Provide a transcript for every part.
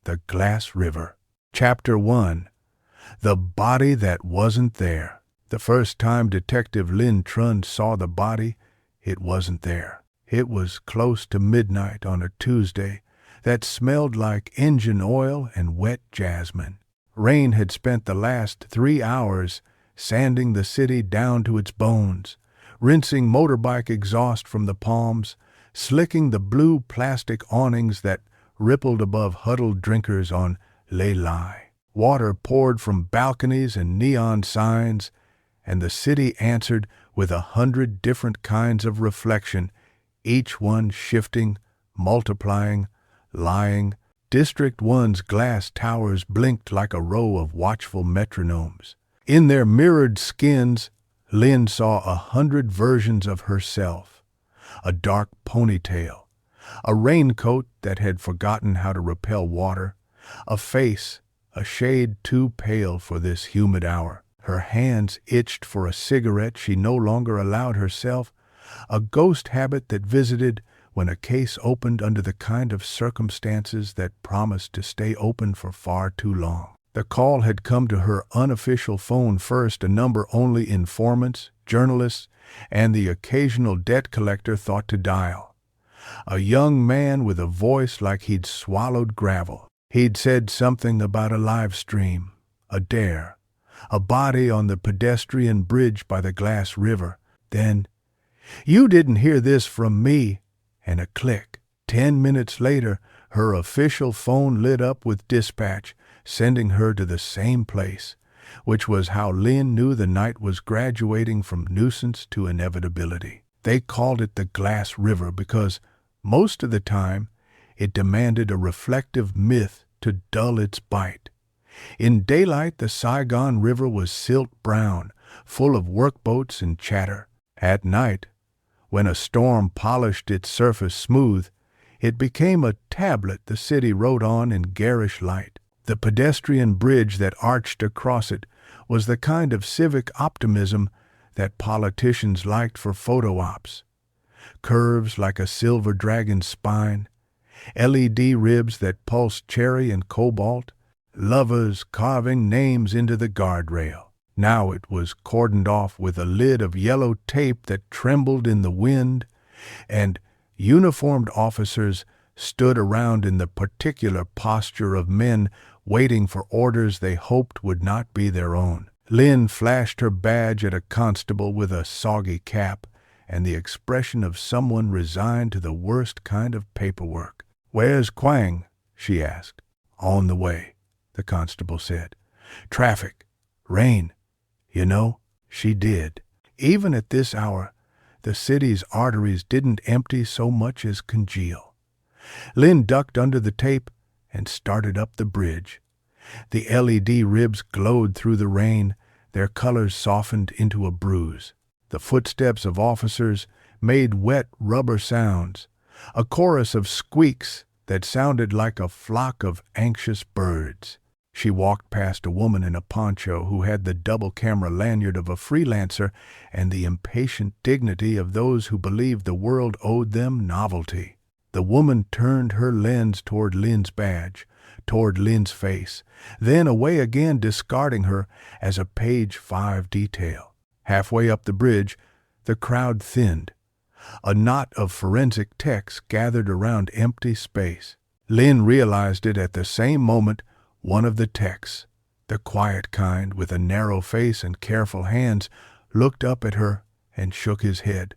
The Glass River. Chapter 1. The Body That Wasn't There. The first time Detective Lin Trun saw the body, it wasn't there. It was close to midnight on a Tuesday that smelled like engine oil and wet jasmine. Rain had spent the last 3 hours sanding the city down to its bones, rinsing motorbike exhaust from the palms, slicking the blue plastic awnings that rippled above huddled drinkers on Lei Lai. Water poured from balconies and neon signs, and the city answered with 100 different kinds of reflection, each one shifting, multiplying, lying. District 1's glass towers blinked like a row of watchful metronomes. In their mirrored skins, Lin saw 100 versions of herself. A dark ponytail, a raincoat that had forgotten how to repel water, a face a shade too pale for this humid hour. Her hands itched for a cigarette she no longer allowed herself, a ghost habit that visited when a case opened under the kind of circumstances that promised to stay open for far too long. The call had come to her unofficial phone first, a number only informants, journalists, and the occasional debt collector thought to dial. A young man with a voice like he'd swallowed gravel. He'd said something about a live stream, a dare, a body on the pedestrian bridge by the Glass River. Then, "You didn't hear this from me," and a click. 10 minutes later, her official phone lit up with dispatch, sending her to the same place, which was how Lin knew the night was graduating from nuisance to inevitability. They called it the Glass River because, most of the time, it demanded a reflective myth to dull its bite. In daylight, the Saigon River was silt brown, full of workboats and chatter. At night, when a storm polished its surface smooth, it became a tablet the city wrote on in garish light. The pedestrian bridge that arched across it was the kind of civic optimism that politicians liked for photo ops. Curves like a silver dragon's spine, LED ribs that pulsed cherry and cobalt, lovers carving names into the guardrail. Now it was cordoned off with a lid of yellow tape that trembled in the wind, and uniformed officers stood around in the particular posture of men waiting for orders they hoped would not be their own. Lin flashed her badge at a constable with a soggy cap and the expression of someone resigned to the worst kind of paperwork. "Where's Quang?" she asked. "On the way," the constable said. "Traffic. Rain. You know," she did. Even at this hour, the city's arteries didn't empty so much as congeal. Lin ducked under the tape and started up the bridge. The LED ribs glowed through the rain, their colors softened into a bruise. The footsteps of officers made wet rubber sounds, a chorus of squeaks that sounded like a flock of anxious birds. She walked past a woman in a poncho who had the double camera lanyard of a freelancer and the impatient dignity of those who believed the world owed them novelty. The woman turned her lens toward Lin's badge, toward Lin's face, then away again, discarding her as a page 5 detail. Halfway up the bridge, the crowd thinned. A knot of forensic techs gathered around empty space. Lin realized it at the same moment. One of the techs, the quiet kind with a narrow face and careful hands, looked up at her and shook his head,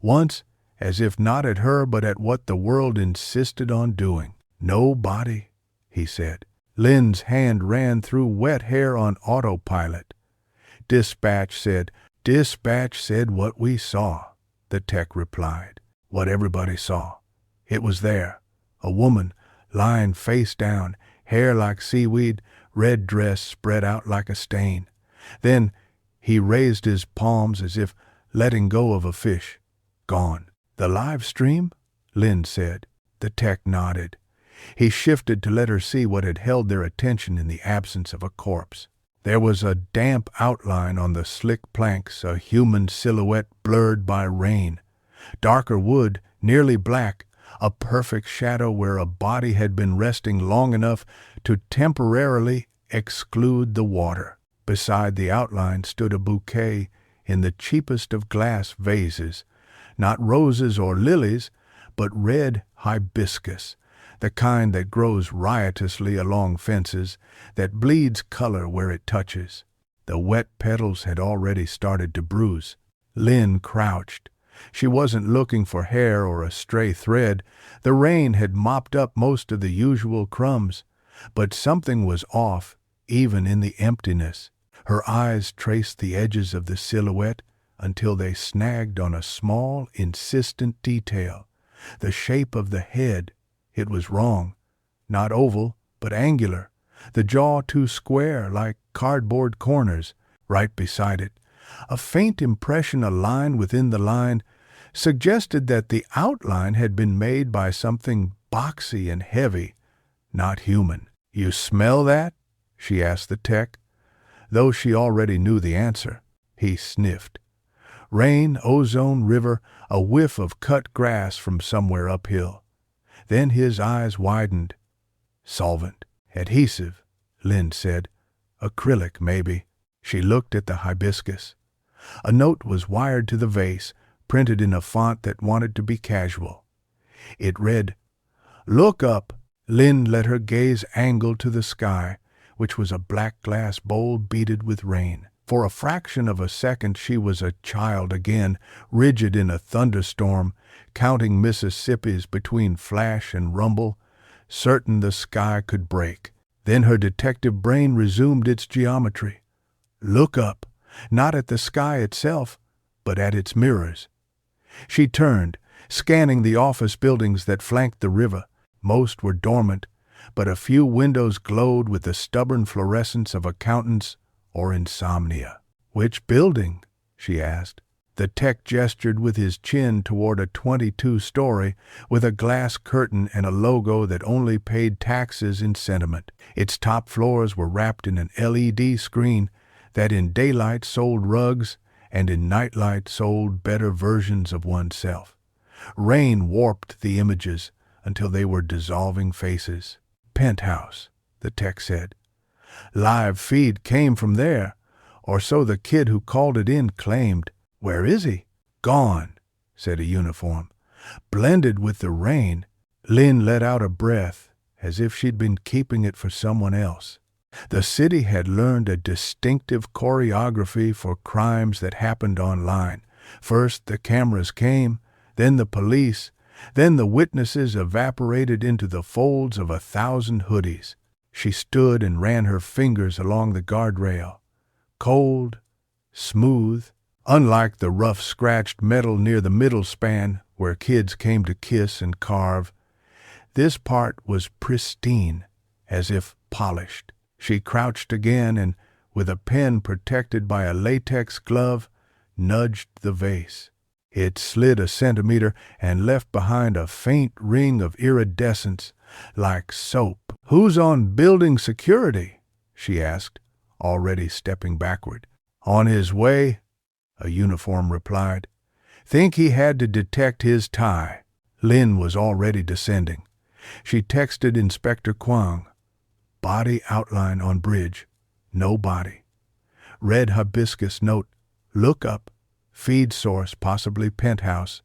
once as if not at her but at what the world insisted on doing. "No body," he said. Lin's hand ran through wet hair on autopilot. Dispatch said what we saw," the tech replied. "What everybody saw. It was there. A woman, lying face down, hair like seaweed, red dress spread out like a stain." Then he raised his palms as if letting go of a fish. "Gone." "The live stream?" Lin said. The tech nodded. He shifted to let her see what had held their attention in the absence of a corpse. There was a damp outline on the slick planks, a human silhouette blurred by rain. Darker wood, nearly black, a perfect shadow where a body had been resting long enough to temporarily exclude the water. Beside the outline stood a bouquet in the cheapest of glass vases, not roses or lilies, but red hibiscus, the kind that grows riotously along fences, that bleeds color where it touches. The wet petals had already started to bruise. Linh crouched. She wasn't looking for hair or a stray thread. The rain had mopped up most of the usual crumbs, but something was off, even in the emptiness. Her eyes traced the edges of the silhouette until they snagged on a small, insistent detail. The shape of the head. It was wrong. Not oval, but angular. The jaw too square, like cardboard corners. Right beside it, a faint impression, a line within the line, suggested that the outline had been made by something boxy and heavy, not human. "You smell that?" she asked the tech, though she already knew the answer. He sniffed. Rain, ozone, river, a whiff of cut grass from somewhere uphill. Then his eyes widened. "Solvent. Adhesive," Linh said. "Acrylic, maybe." She looked at the hibiscus. A note was wired to the vase, printed in a font that wanted to be casual. It read, "Look up." Linh let her gaze angle to the sky, which was a black glass bowl beaded with rain. For a fraction of a second she was a child again, rigid in a thunderstorm, counting Mississippis between flash and rumble, certain the sky could break. Then her detective brain resumed its geometry. Look up, not at the sky itself, but at its mirrors. She turned, scanning the office buildings that flanked the river. Most were dormant, but a few windows glowed with the stubborn fluorescence of accountants or insomnia. "Which building?" she asked. The tech gestured with his chin toward a 22-story with a glass curtain and a logo that only paid taxes in sentiment. Its top floors were wrapped in an LED screen that in daylight sold rugs and in nightlight sold better versions of oneself. Rain warped the images until they were dissolving faces. "Penthouse," the tech said. "Live feed came from there, or so the kid who called it in claimed." "Where is he?" "Gone," said a uniform. "Blended with the rain." Linh let out a breath, as if she'd been keeping it for someone else. The city had learned a distinctive choreography for crimes that happened online. First the cameras came, then the police, then the witnesses evaporated into the folds of 1,000 hoodies. She stood and ran her fingers along the guardrail. Cold, smooth, unlike the rough scratched metal near the middle span where kids came to kiss and carve. This part was pristine, as if polished. She crouched again and, with a pen protected by a latex glove, nudged the vase. It slid a centimeter and left behind a faint ring of iridescence, like soap. "Who's on building security?" she asked, already stepping backward. "On his way," a uniform replied. "Think he had to detect his tie." Linh was already descending. She texted Inspector Quang. Body outline on bridge. No body. Red hibiscus note. Look up. Feed source, possibly penthouse.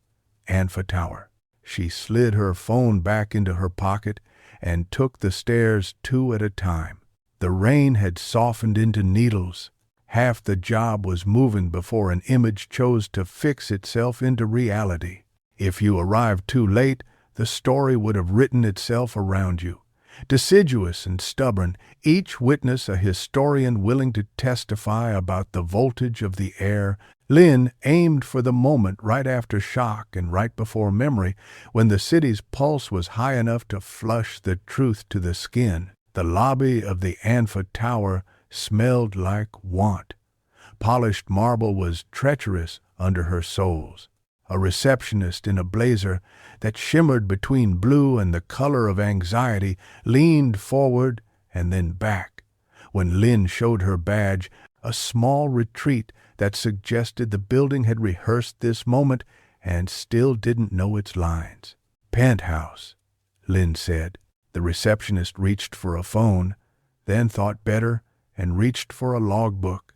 Anfa Tower. She slid her phone back into her pocket and took the stairs 2 at a time. The rain had softened into needles. Half the job was moving before an image chose to fix itself into reality. If you arrived too late, the story would have written itself around you. Deciduous and stubborn, each witness a historian willing to testify about the voltage of the air. Linh aimed for the moment right after shock and right before memory, when the city's pulse was high enough to flush the truth to the skin. The lobby of the Anfa Tower smelled like want. Polished marble was treacherous under her soles. A receptionist in a blazer that shimmered between blue and the color of anxiety leaned forward and then back. When Linh showed her badge, a small retreat that suggested the building had rehearsed this moment and still didn't know its lines. Penthouse, Lynn said. The receptionist reached for a phone, then thought better and reached for a logbook.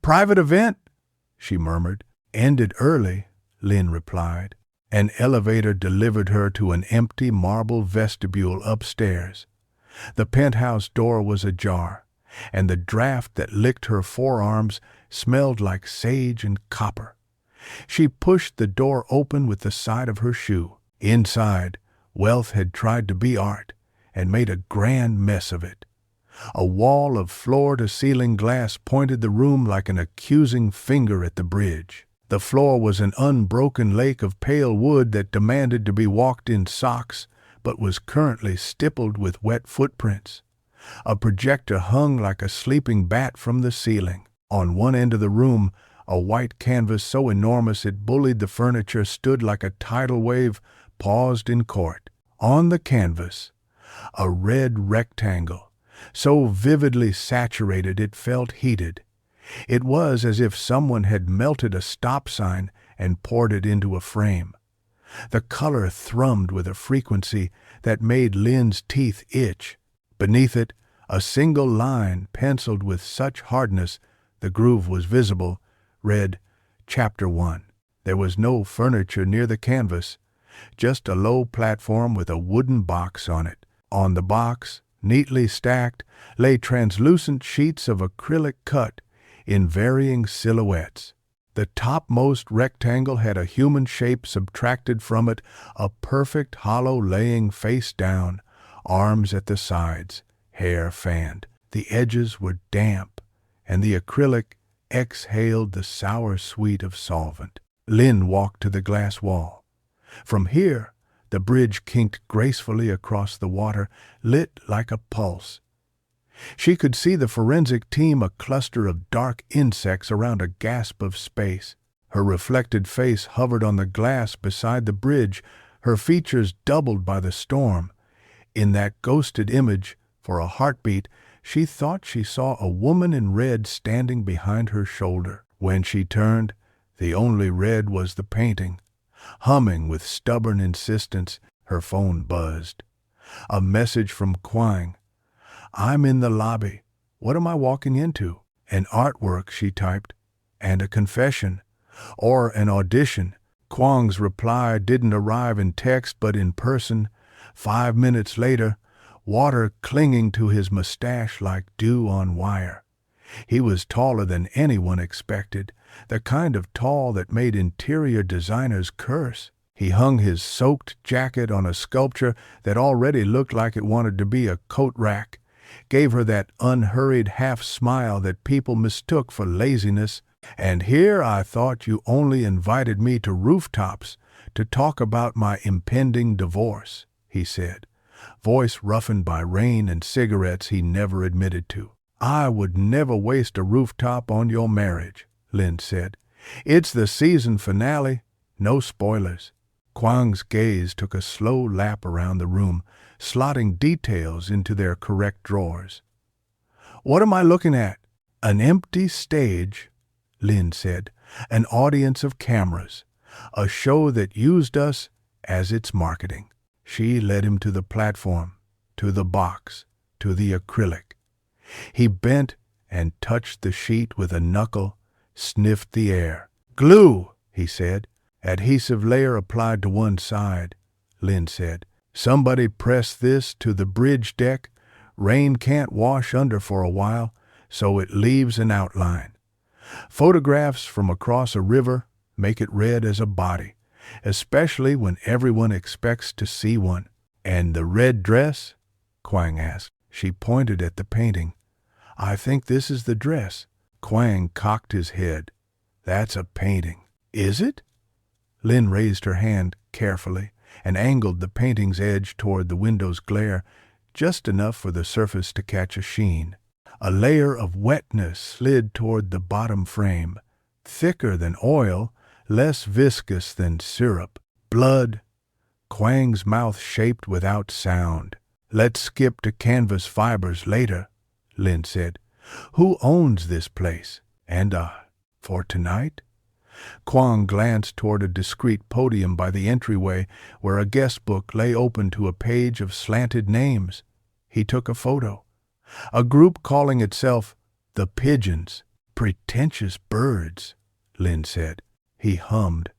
Private event, she murmured. Ended early, Lynn replied. An elevator delivered her to an empty marble vestibule upstairs. The penthouse door was ajar, and the draft that licked her forearms smelled like sage and copper. She pushed the door open with the side of her shoe. Inside, wealth had tried to be art and made a grand mess of it. A wall of floor-to-ceiling glass pointed the room like an accusing finger at the bridge. The floor was an unbroken lake of pale wood that demanded to be walked in socks, but was currently stippled with wet footprints. A projector hung like a sleeping bat from the ceiling. On one end of the room, a white canvas so enormous it bullied the furniture stood like a tidal wave paused in court. On the canvas, a red rectangle, so vividly saturated it felt heated. It was as if someone had melted a stop sign and poured it into a frame. The color thrummed with a frequency that made Lynn's teeth itch. Beneath it, a single line, penciled with such hardness the groove was visible, read, Chapter 1. There was no furniture near the canvas, just a low platform with a wooden box on it. On the box, neatly stacked, lay translucent sheets of acrylic cut in varying silhouettes. The topmost rectangle had a human shape subtracted from it, a perfect hollow laying face down, arms at the sides, hair fanned. The edges were damp, and the acrylic exhaled the sour sweet of solvent. Lynn walked to the glass wall. From here, the bridge kinked gracefully across the water, lit like a pulse. She could see the forensic team, a cluster of dark insects around a gasp of space. Her reflected face hovered on the glass beside the bridge, her features doubled by the storm. In that ghosted image, for a heartbeat, she thought she saw a woman in red standing behind her shoulder. When she turned, the only red was the painting. Humming with stubborn insistence, her phone buzzed. A message from Quang. I'm in the lobby. What am I walking into? An artwork, she typed, and a confession, or an audition. Quang's reply didn't arrive in text but in person. 5 minutes later, water clinging to his mustache like dew on wire. He was taller than anyone expected, the kind of tall that made interior designers curse. He hung his soaked jacket on a sculpture that already looked like it wanted to be a coat rack, gave her that unhurried half-smile that people mistook for laziness. And here I thought you only invited me to rooftops to talk about my impending divorce, he said, voice roughened by rain and cigarettes he never admitted to. I would never waste a rooftop on your marriage, Lynn said. It's the season finale, no spoilers. Quang's gaze took a slow lap around the room, slotting details into their correct drawers. What am I looking at? An empty stage, Lynn said, an audience of cameras, a show that used us as its marketing. She led him to the platform, to the box, to the acrylic. He bent and touched the sheet with a knuckle, sniffed the air. Glue, he said. Adhesive layer applied to one side, Lynn said. Somebody press this to the bridge deck. Rain can't wash under for a while, so it leaves an outline. Photographs from across a river make it red as a body, especially when everyone expects to see one. And the red dress? Quang asked. She pointed at the painting. I think this is the dress. Quang cocked his head. That's a painting. Is it? Lynn raised her hand carefully and angled the painting's edge toward the window's glare, just enough for the surface to catch a sheen. A layer of wetness slid toward the bottom frame, thicker than oil, less viscous than syrup. Blood. Quang's mouth shaped without sound. Let's skip to canvas fibers later, Lynn said. Who owns this place? And, for tonight? Quang glanced toward a discreet podium by the entryway where a guest book lay open to a page of slanted names. He took a photo. A group calling itself the Pigeons. Pretentious birds, Lynn said. He hummed.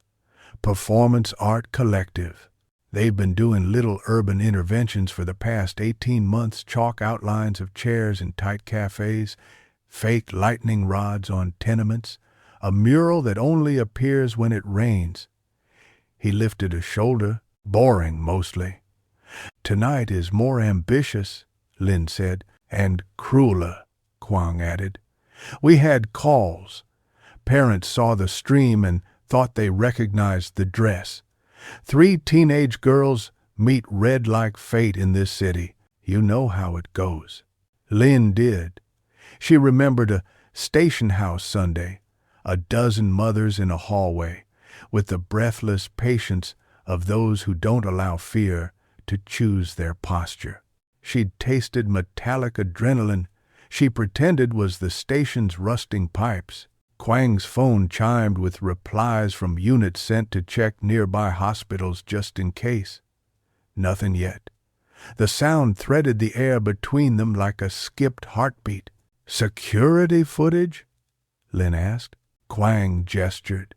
Performance Art Collective. They've been doing little urban interventions for the past 18 months, chalk outlines of chairs in tight cafes, fake lightning rods on tenements, a mural that only appears when it rains. He lifted a shoulder, boring mostly. Tonight is more ambitious, Lynn said, and crueler, Quang added. We had calls. Parents saw the stream and thought they recognized the dress. 3 teenage girls meet red like fate in this city. You know how it goes. Lynn did. She remembered a station house Sunday, a dozen mothers in a hallway, with the breathless patience of those who don't allow fear to choose their posture. She'd tasted metallic adrenaline she pretended was the station's rusting pipes. Quang's phone chimed with replies from units sent to check nearby hospitals just in case. Nothing yet. The sound threaded the air between them like a skipped heartbeat. Security footage? Lynn asked. Quang gestured.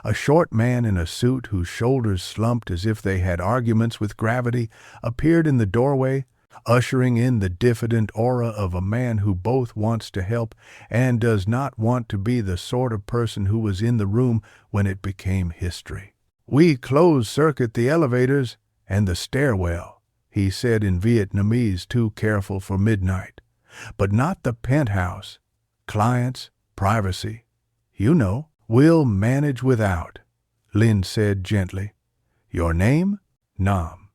A short man in a suit whose shoulders slumped as if they had arguments with gravity appeared in the doorway, ushering in the diffident aura of a man who both wants to help and does not want to be the sort of person who was in the room when it became history. We closed-circuit the elevators and the stairwell, he said in Vietnamese too careful for midnight. But not the penthouse. Clients, privacy. You know, we'll manage without, Lynn said gently. Your name? Nam.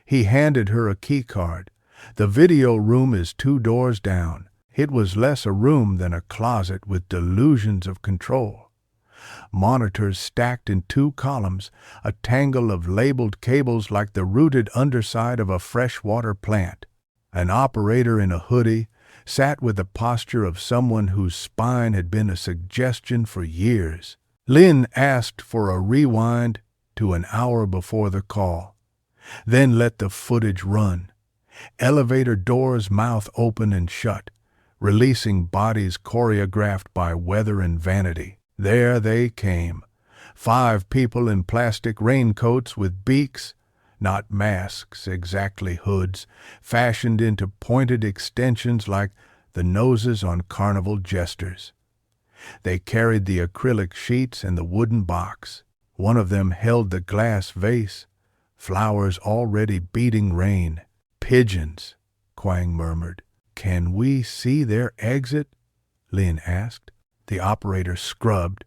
He handed her a key card. The video room is 2 doors down. It was less a room than a closet with delusions of control. Monitors stacked in 2 columns, a tangle of labeled cables like the rooted underside of a freshwater plant. An operator in a hoodie sat with the posture of someone whose spine had been a suggestion for years. Lynn asked for a rewind to an hour before the call. Then let the footage run. Elevator doors mouth open and shut, releasing bodies choreographed by weather and vanity. There they came. 5 people in plastic raincoats with beaks, not masks, exactly hoods, fashioned into pointed extensions like the noses on carnival jesters. They carried the acrylic sheets and the wooden box. One of them held the glass vase, flowers already beating rain. Pigeons, Quang murmured. Can we see their exit? Lynn asked. The operator scrubbed.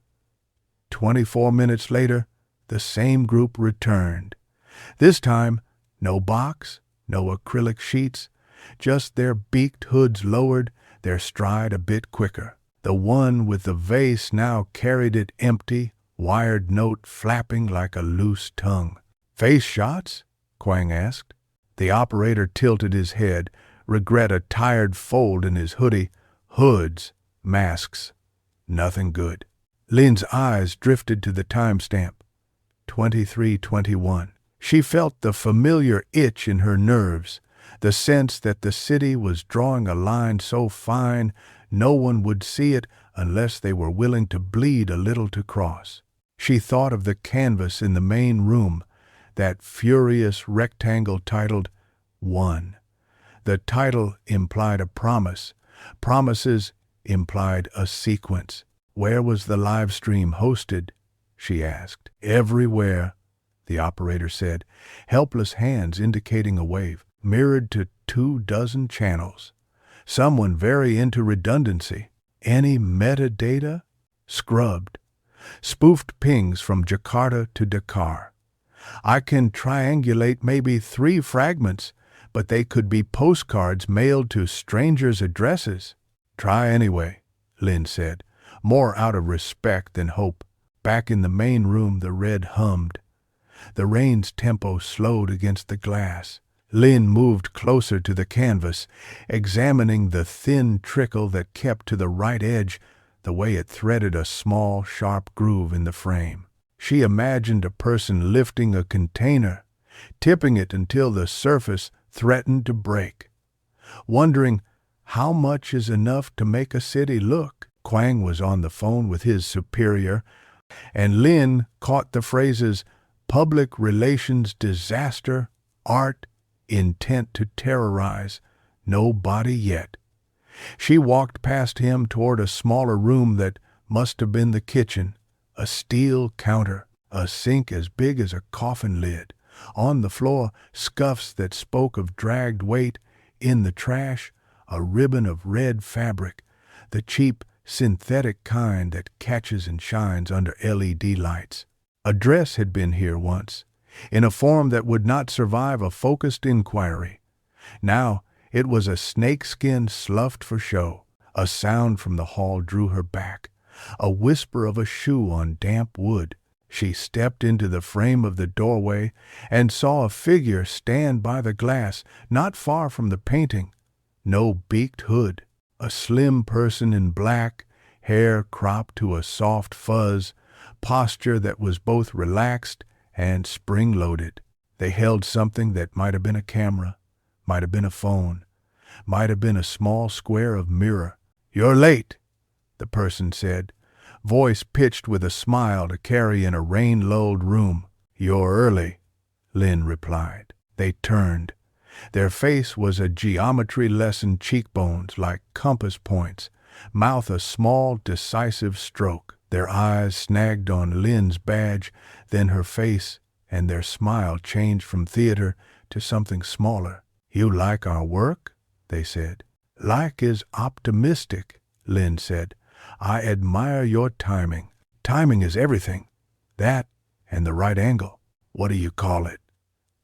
24 minutes later, the same group returned. This time, no box, no acrylic sheets, just their beaked hoods lowered, their stride a bit quicker. The one with the vase now carried it empty, wired note flapping like a loose tongue. Face shots? Quang asked. The operator tilted his head, regret a tired fold in his hoodie. Hoods, masks, nothing good. Lynn's eyes drifted to the timestamp. 23:21. She felt the familiar itch in her nerves, the sense that the city was drawing a line so fine no one would see it unless they were willing to bleed a little to cross. She thought of the canvas in the main room, that furious rectangle titled 1. The title implied a promise. Promises implied a sequence. Where was the live stream hosted? She asked. Everywhere, the operator said, helpless hands indicating a wave, mirrored to 24 channels. Someone very into redundancy. Any metadata? Scrubbed. Spoofed pings from Jakarta to Dakar. I can triangulate maybe 3 fragments, but they could be postcards mailed to strangers' addresses. Try anyway, Lynn said, more out of respect than hope. Back in the main room, the red hummed. The rain's tempo slowed against the glass. Lynn moved closer to the canvas, examining the thin trickle that kept to the right edge, the way it threaded a small, sharp groove in the frame. She imagined a person lifting a container, tipping it until the surface threatened to break, wondering how much is enough to make a city look. Quang was on the phone with his superior, and Linh caught the phrases public relations disaster, art, intent to terrorize, nobody yet. She walked past him toward a smaller room that must have been the kitchen, a steel counter, a sink as big as a coffin lid. On the floor, scuffs that spoke of dragged weight. In the trash, a ribbon of red fabric, the cheap, synthetic kind that catches and shines under LED lights. A dress had been here once, in a form that would not survive a focused inquiry. Now it was a snakeskin sloughed for show. A sound from the hall drew her back, a whisper of a shoe on damp wood. She stepped into the frame of the doorway and saw a figure stand by the glass, not far from the painting. No beaked hood, a slim person in black, hair cropped to a soft fuzz, posture that was both relaxed and spring-loaded. They held something that might have been a camera, might have been a phone, might have been a small square of mirror. "You're late," the person said, voice pitched with a smile to carry in a rain-lulled room. "You're early," Linh replied. They turned. Their face was a geometry lesson, cheekbones like compass points, mouth a small, decisive stroke. Their eyes snagged on Lin's badge, then her face, and their smile changed from theater to something smaller. "You like our work?" they said. "Like is optimistic," Linh said. "I admire your timing." "Timing is everything. That and the right angle." "What do you call it?"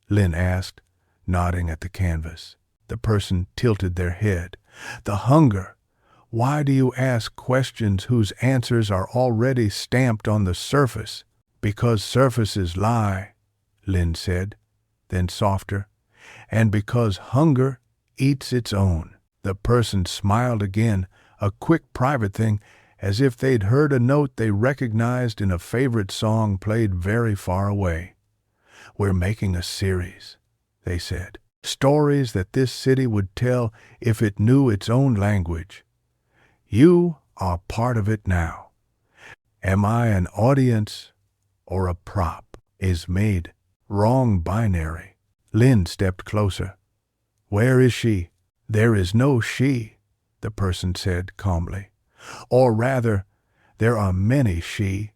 Linh asked, nodding at the canvas. The person tilted their head. "The hunger. Why do you ask questions whose answers are already stamped on the surface?" "Because surfaces lie," Linh said, then softer, "and because hunger eats its own." The person smiled again, a quick private thing, as if they'd heard a note they recognized in a favorite song played very far away. "We're making a series," they said. "Stories that this city would tell if it knew its own language. You are part of it now. Am I an audience or a prop? Is made wrong binary." Linh stepped closer. "Where is she?" "There is no she," the person said calmly. "Or rather, there are many she.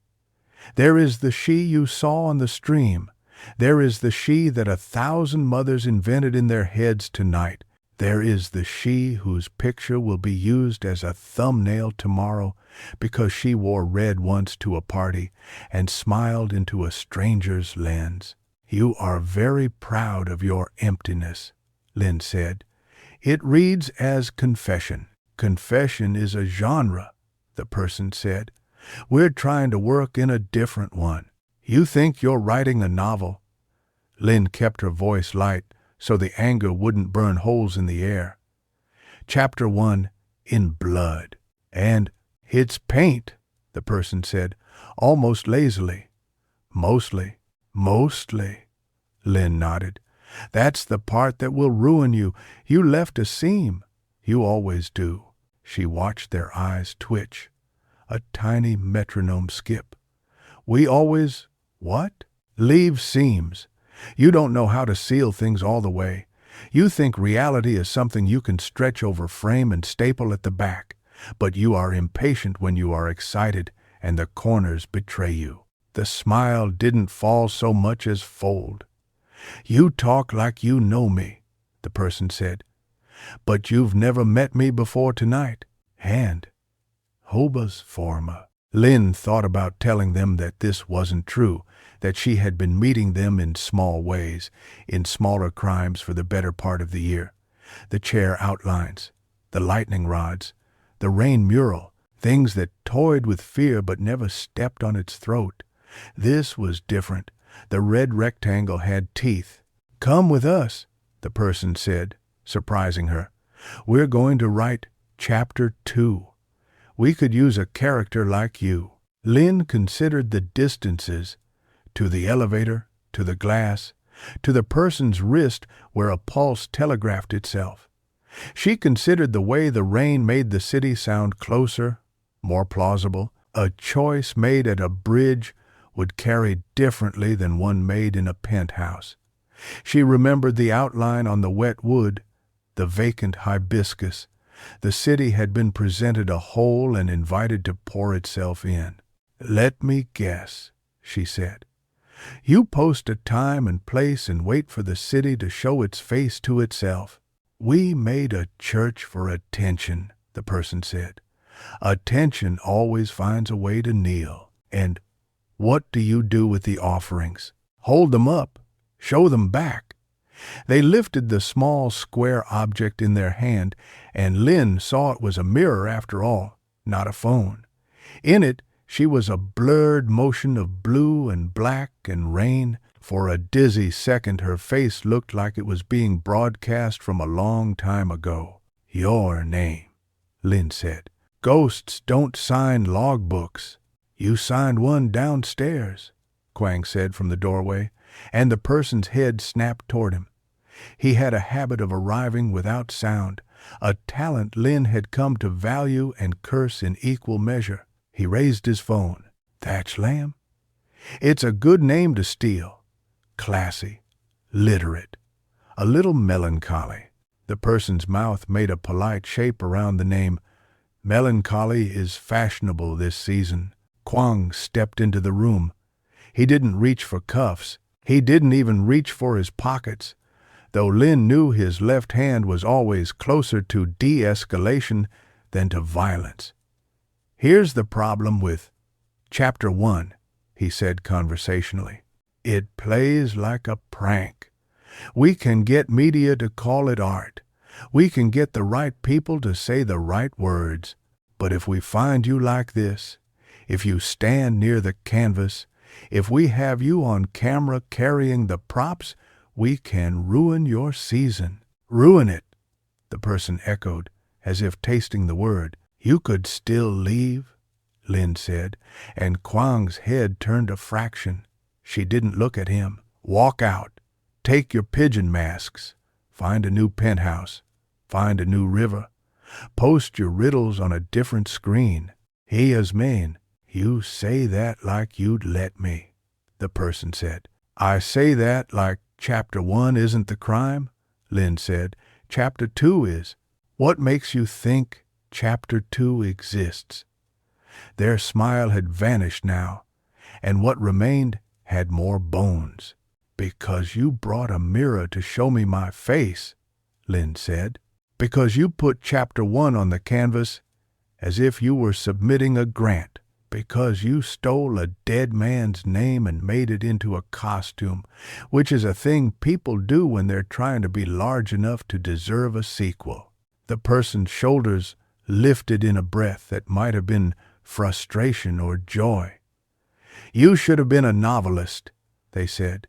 There is the she you saw on the stream. There is the she that 1,000 mothers invented in their heads tonight. There is the she whose picture will be used as a thumbnail tomorrow because she wore red once to a party and smiled into a stranger's lens." "You are very proud of your emptiness," Linh said. "It reads as confession." "Confession is a genre," the person said. "We're trying to work in a different one." "You think you're writing a novel?" Linh kept her voice light so the anger wouldn't burn holes in the air. "Chapter 1, in blood." "And it's paint," the person said, almost lazily. "Mostly." "Mostly," Linh nodded. "That's the part that will ruin you. You left a seam. You always do." She watched their eyes twitch. A tiny metronome skip. "We always, what?" "Leave seams. You don't know how to seal things all the way. You think reality is something you can stretch over frame and staple at the back, but you are impatient when you are excited and the corners betray you." The smile didn't fall so much as fold. "You talk like you know me," the person said. "But you've never met me before tonight. And Hobas forma." Linh thought about telling them that this wasn't true, that she had been meeting them in small ways, in smaller crimes for the better part of the year. The chair outlines, the lightning rods, the rain mural, things that toyed with fear but never stepped on its throat. This was different. The red rectangle had teeth. "Come with us," the person said, surprising her. "We're going to write Chapter 2. We could use a character like you." Lynn considered the distances to the elevator, to the glass, to the person's wrist where a pulse telegraphed itself. She considered the way the rain made the city sound closer, more plausible. A choice made at a bridge would carry differently than one made in a penthouse. She remembered the outline on the wet wood, the vacant hibiscus. The city had been presented a whole and invited to pour itself in. "Let me guess," she said. "You post a time and place and wait for the city to show its face to itself." "We made a church for attention," the person said. "Attention always finds a way to kneel." "And what do you do with the offerings?" "Hold them up. Show them back." They lifted the small square object in their hand, and Lynn saw it was a mirror after all, not a phone. In it, she was a blurred motion of blue and black and rain. For a dizzy second, her face looked like it was being broadcast from a long time ago. "Your name," Lynn said. "Ghosts don't sign logbooks." "You signed one downstairs," Quang said from the doorway, and the person's head snapped toward him. He had a habit of arriving without sound, a talent Lynn had come to value and curse in equal measure. He raised his phone. "Thatch Lamb? It's a good name to steal. Classy, literate, a little melancholy." The person's mouth made a polite shape around the name. "Melancholy is fashionable this season." Quang stepped into the room. He didn't reach for cuffs. He didn't even reach for his pockets, though Lynn knew his left hand was always closer to de-escalation than to violence. "Here's the problem with Chapter 1, he said conversationally. "It plays like a prank. We can get media to call it art. We can get the right people to say the right words. But if we find you like this, if you stand near the canvas, if we have you on camera carrying the props, we can ruin your season." "Ruin it," the person echoed, as if tasting the word. "You could still leave," Lynn said, and Quang's head turned a fraction. She didn't look at him. "Walk out. Take your pigeon masks. Find a new penthouse. Find a new river. Post your riddles on a different screen. He is mean." "You say that like you'd let me," the person said. "I say that like Chapter 1 isn't the crime," Lynn said. "Chapter 2 is. What makes you think Chapter 2 exists?" Their smile had vanished now, and what remained had more bones. "Because you brought a mirror to show me my face," Lynn said. "Because you put Chapter 1 on the canvas as if you were submitting a grant. Because you stole a dead man's name and made it into a costume, which is a thing people do when they're trying to be large enough to deserve a sequel." The person's shoulders lifted in a breath that might have been frustration or joy. "You should have been a novelist," they said.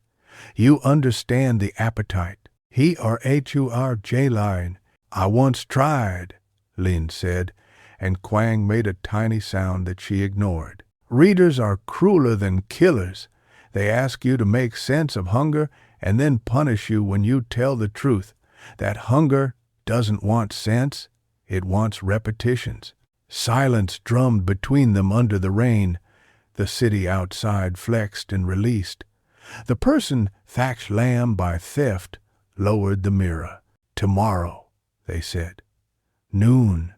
"You understand the appetite. H-U-R-J line. I once tried," Lynn said, and Quang made a tiny sound that she ignored. "Readers are crueler than killers. They ask you to make sense of hunger and then punish you when you tell the truth. That hunger doesn't want sense, it wants repetitions." Silence drummed between them under the rain. The city outside flexed and released. The person thatched lamb by theft lowered the mirror. "Tomorrow," they said. "Noon.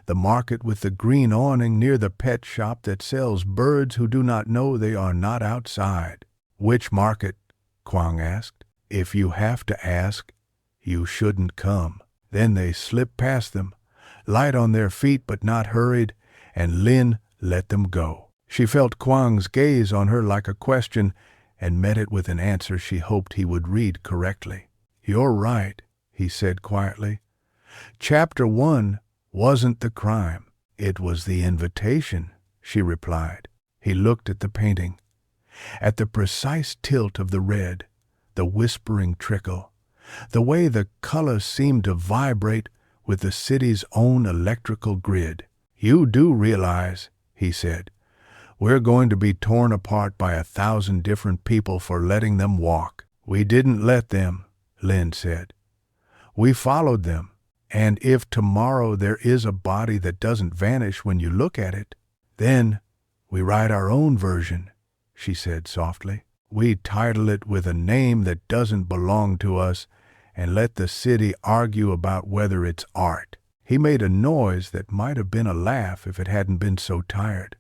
The market with the green awning near the pet shop that sells birds who do not know they are not outside." "Which market?" Quang asked. "If you have to ask, you shouldn't come." Then they slipped past them, light on their feet but not hurried, and Lynn let them go. She felt Quang's gaze on her like a question and met it with an answer she hoped he would read correctly. "You're right," he said quietly. "Chapter 1 wasn't the crime. It was the invitation," she replied. He looked at the painting, at the precise tilt of the red, the whispering trickle, the way the color seemed to vibrate with the city's own electrical grid. "You do realize," he said, "we're going to be torn apart by 1,000 different people for letting them walk." "We didn't let them," Linh said. "We followed them. And if tomorrow there is a body that doesn't vanish when you look at it, then we write our own version," she said softly. "We title it with a name that doesn't belong to us and let the city argue about whether it's art." He made a noise that might have been a laugh if it hadn't been so tired.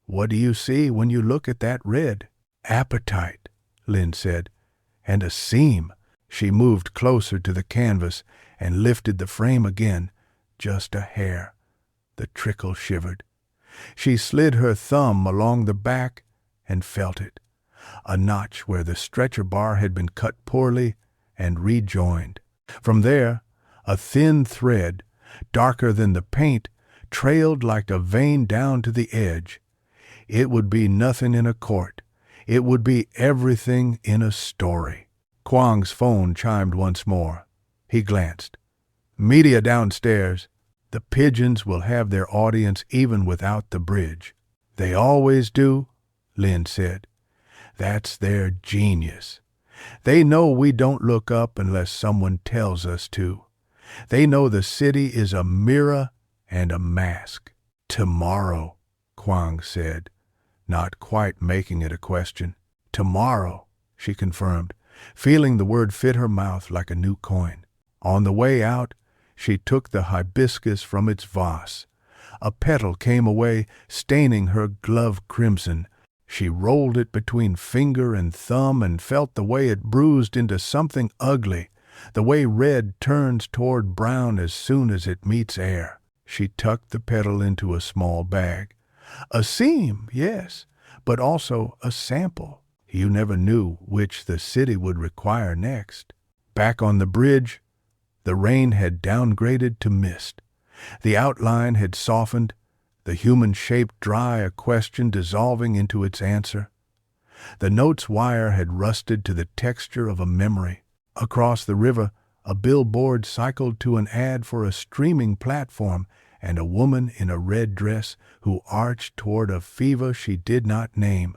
"What do you see when you look at that red?" "Appetite," Linh said. "And a seam." She moved closer to the canvas and lifted the frame again, just a hair. The trickle shivered. She slid her thumb along the back and felt it, a notch where the stretcher bar had been cut poorly and rejoined. From there, a thin thread, darker than the paint, trailed like a vein down to the edge. It would be nothing in a court. It would be everything in a story. Quang's phone chimed once more. He glanced. "Media downstairs. The pigeons will have their audience even without the bridge." "They always do," Linh said. "That's their genius. They know we don't look up unless someone tells us to. They know the city is a mirror and a mask." "Tomorrow," Quang said, not quite making it a question. "Tomorrow," she confirmed, feeling the word fit her mouth like a new coin. On the way out, she took the hibiscus from its vase. A petal came away, staining her glove crimson. She rolled it between finger and thumb and felt the way it bruised into something ugly, the way red turns toward brown as soon as it meets air. She tucked the petal into a small bag. A seam, yes, but also a sample. You never knew which the city would require next. Back on the bridge, the rain had downgraded to mist. The outline had softened, the human shape dry, a question dissolving into its answer. The note's wire had rusted to the texture of a memory. Across the river, a billboard cycled to an ad for a streaming platform and a woman in a red dress who arched toward a fever she did not name.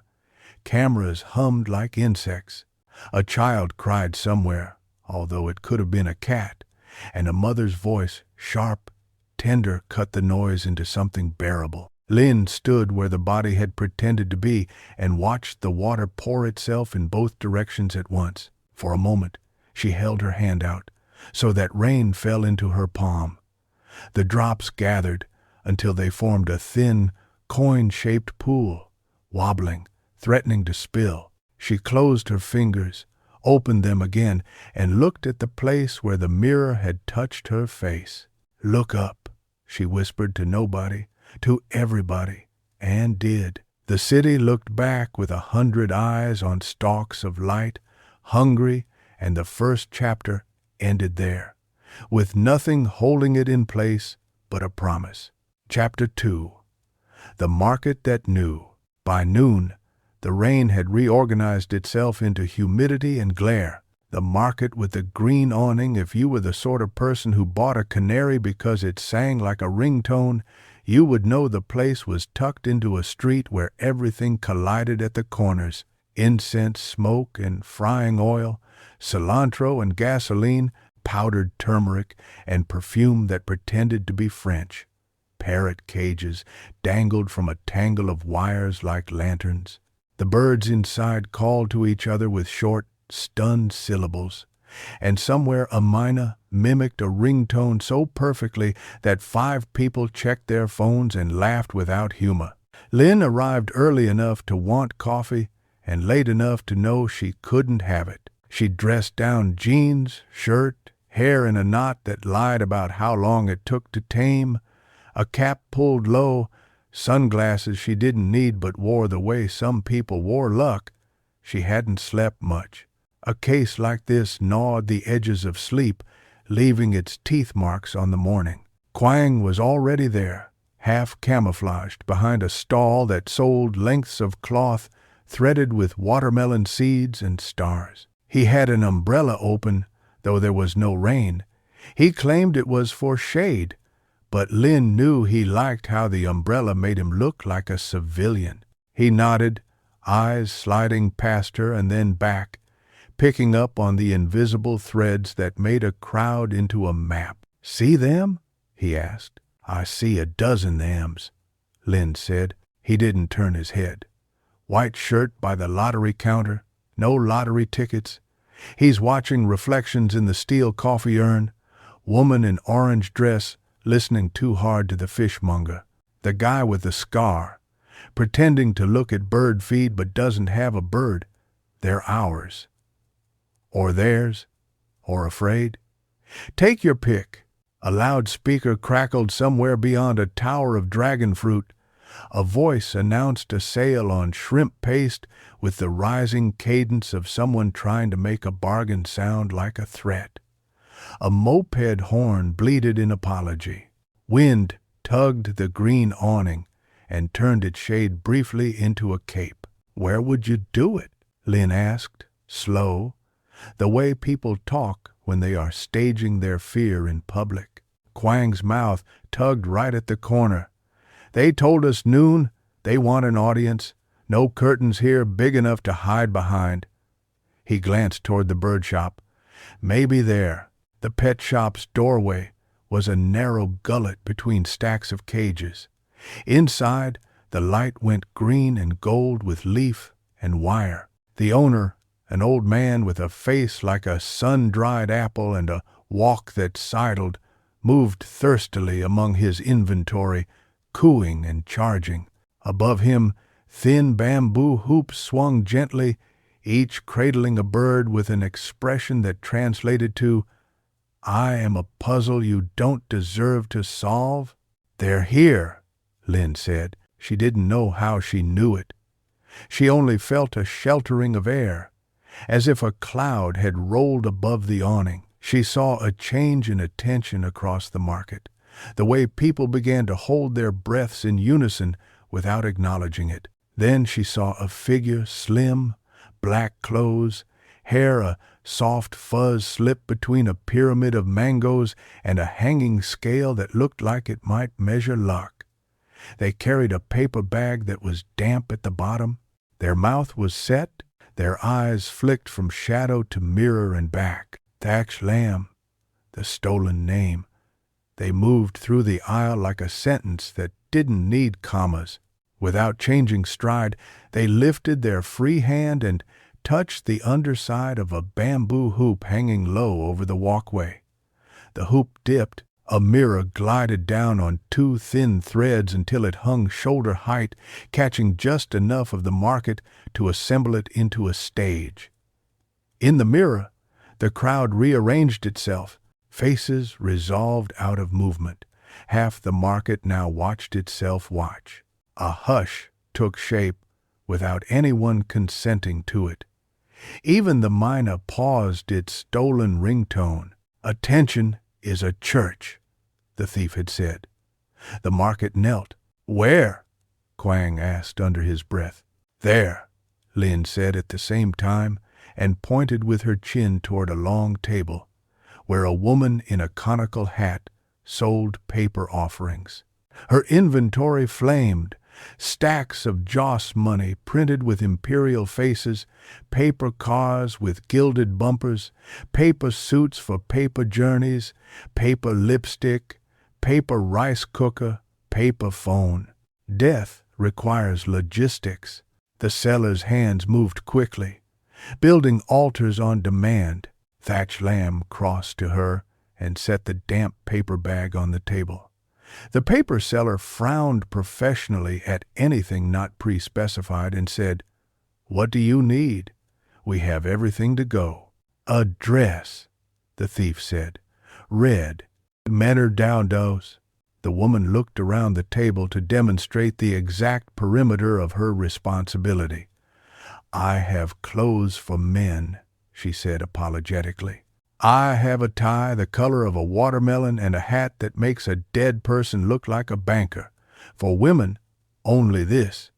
Cameras hummed like insects. A child cried somewhere, although it could have been a cat, and a mother's voice, sharp, tender, cut the noise into something bearable. Linh stood where the body had pretended to be and watched the water pour itself in both directions at once. For a moment, she held her hand out, so that rain fell into her palm. The drops gathered until they formed a thin, coin-shaped pool, wobbling, threatening to spill. She closed her fingers, opened them again, and looked at the place where the mirror had touched her face. "Look up," she whispered to nobody, to everybody, and did. The city looked back with 100 eyes on stalks of light, hungry, and the first chapter ended there, with nothing holding it in place but a promise. Chapter 2. The Market That Knew. By noon, the rain had reorganized itself into humidity and glare. The market with the green awning, if you were the sort of person who bought a canary because it sang like a ringtone, you would know the place was tucked into a street where everything collided at the corners. Incense, smoke, and frying oil, cilantro and gasoline, powdered turmeric, and perfume that pretended to be French. Parrot cages dangled from a tangle of wires like lanterns. The birds inside called to each other with short, stunned syllables, and somewhere a mina mimicked a ringtone so perfectly that 5 people checked their phones and laughed without humor. Linh arrived early enough to want coffee and late enough to know she couldn't have it. She dressed down jeans, shirt, hair in a knot that lied about how long it took to tame, a cap pulled low, sunglasses she didn't need but wore the way some people wore luck. She hadn't slept much. A case like this gnawed the edges of sleep, leaving its teeth marks on the morning. Quang was already there, half camouflaged behind a stall that sold lengths of cloth threaded with watermelon seeds and stars. He had an umbrella open, though there was no rain. He claimed it was for shade, but Lin knew he liked how the umbrella made him look like a civilian. He nodded, eyes sliding past her and then back, picking up on the invisible threads that made a crowd into a map. "See them?" he asked. "I see a dozen thems," Lin said. He didn't turn his head. White shirt by the lottery counter, no lottery tickets. He's watching reflections in the steel coffee urn. Woman in orange dress, listening too hard to the fishmonger. The guy with the scar, pretending to look at bird feed but doesn't have a bird. They're ours. Or theirs. Or afraid. Take your pick. A loudspeaker crackled somewhere beyond a tower of dragon fruit. A voice announced a sale on shrimp paste with the rising cadence of someone trying to make a bargain sound like a threat. A moped horn bleated in apology. Wind tugged the green awning and turned its shade briefly into a cape. "Where would you do it?" Lin asked, slow, the way people talk when they are staging their fear in public. Quang's mouth tugged right at the corner. "They told us noon. They want an audience. No curtains here big enough to hide behind." He glanced toward the bird shop. Maybe there. The pet shop's doorway was a narrow gullet between stacks of cages. Inside, the light went green and gold with leaf and wire. The owner, an old man with a face like a sun-dried apple and a walk that sidled, moved thirstily among his inventory, cooing and charging. Above him, thin bamboo hoops swung gently, each cradling a bird with an expression that translated to, "I am a puzzle you don't deserve to solve." "They're here," Lin said. She didn't know how she knew it. She only felt a sheltering of air, as if a cloud had rolled above the awning. She saw a change in attention across the market, the way people began to hold their breaths in unison without acknowledging it. Then she saw a figure, slim, black clothes, hair a soft fuzz slip between a pyramid of mangoes and a hanging scale that looked like it might measure luck. They carried a paper bag that was damp at the bottom. Their mouth was set, their eyes flicked from shadow to mirror and back. Thatch Lamb, the stolen name. They moved through the aisle like a sentence that didn't need commas. Without changing stride, they lifted their free hand and touched the underside of a bamboo hoop hanging low over the walkway. The hoop dipped. A mirror glided down on two thin threads until it hung shoulder height, catching just enough of the market to assemble it into a stage. In the mirror, the crowd rearranged itself, faces resolved out of movement. Half the market now watched itself watch. A hush took shape without anyone consenting to it. Even the mina paused its stolen ringtone. "Attention is a church," the thief had said. The market knelt. "Where?" Quang asked under his breath. "There," Lin said at the same time, and pointed with her chin toward a long table, where a woman in a conical hat sold paper offerings. Her inventory flamed. Stacks of joss money printed with imperial faces, paper cars with gilded bumpers, paper suits for paper journeys, paper lipstick, paper rice cooker, paper phone. Death requires logistics. The seller's hands moved quickly, building altars on demand. Thatch Lamb crossed to her and set the damp paper bag on the table. The paper seller frowned professionally at anything not pre-specified and said, "What do you need? We have everything to go." "A dress," the thief said. "Red. Menor Downdos." The woman looked around the table to demonstrate the exact perimeter of her responsibility. "I have clothes for men," she said apologetically. "I have a tie the color of a watermelon and a hat that makes a dead person look like a banker. For women, only this."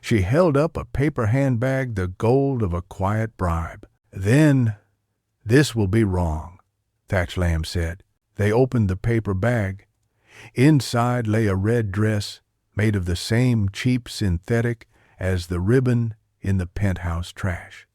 She held up a paper handbag, the gold of a quiet bribe. "Then, this will be wrong," Thatch Lamb said. They opened the paper bag. Inside lay a red dress made of the same cheap synthetic as the ribbon in the penthouse trash.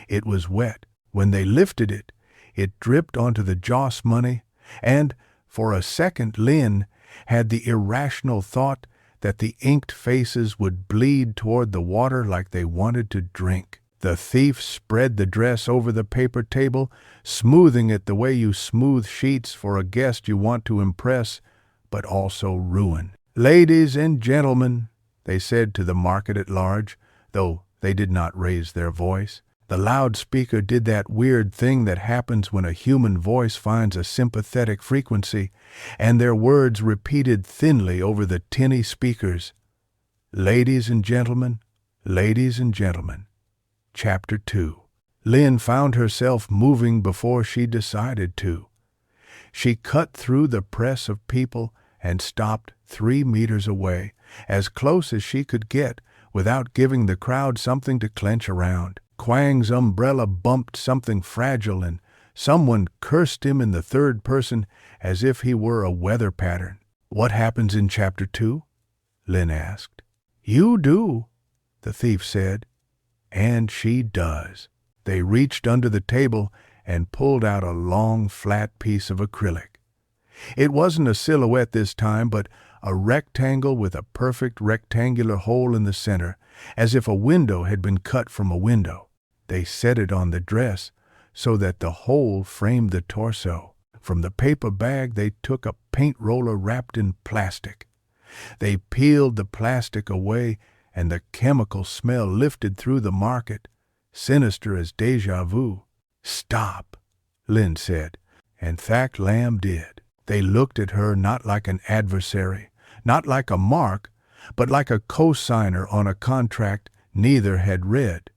It was wet. When they lifted it, it dripped onto the joss money, and, for a second, Lynn had the irrational thought that the inked faces would bleed toward the water like they wanted to drink. The thief spread the dress over the paper table, smoothing it the way you smooth sheets for a guest you want to impress, but also ruin. "Ladies and gentlemen," they said to the market at large, though they did not raise their voice. The loudspeaker did that weird thing that happens when a human voice finds a sympathetic frequency, and their words repeated thinly over the tinny speakers. "Ladies and gentlemen, ladies and gentlemen." Chapter 2. Lynn found herself moving before she decided to. She cut through the press of people and stopped 3 meters away, as close as she could get without giving the crowd something to clench around. Quang's umbrella bumped something fragile, and someone cursed him in the third person as if he were a weather pattern. "What happens in Chapter 2? Lynn asked. "You do," the thief said. And she does. They reached under the table and pulled out a long, flat piece of acrylic. It wasn't a silhouette this time, but a rectangle with a perfect rectangular hole in the center, as if a window had been cut from a window. They set it on the dress so that the hole framed the torso. From the paper bag they took a paint roller wrapped in plastic. They peeled the plastic away, and the chemical smell lifted through the market, sinister as déjà vu. "Stop," Lynn said, and Thack Lamb did. They looked at her not like an adversary, not like a mark, but like a co-signer on a contract neither had read.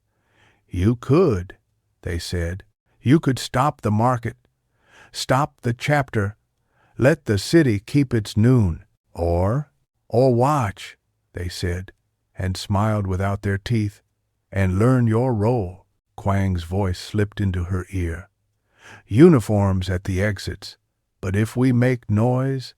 "You could," they said. "You could stop the market, stop the chapter, let the city keep its noon. Or watch," they said, and smiled without their teeth, "and learn your role." Quang's voice slipped into her ear. "Uniforms at the exits, but if we make noise,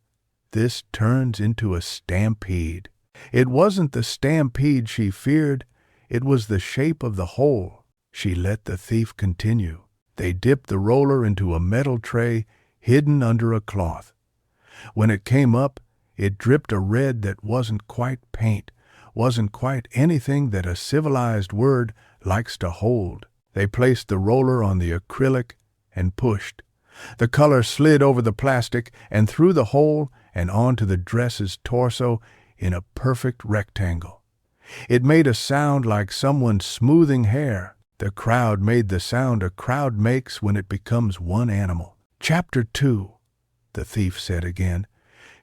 this turns into a stampede." It wasn't the stampede she feared, it was the shape of the hole. She let the thief continue. They dipped the roller into a metal tray hidden under a cloth. When it came up, it dripped a red that wasn't quite paint, wasn't quite anything that a civilized word likes to hold. They placed the roller on the acrylic and pushed. The color slid over the plastic and through the hole and onto the dress's torso in a perfect rectangle. It made a sound like someone smoothing hair. The crowd made the sound a crowd makes when it becomes one animal. "Chapter 2, the thief said again.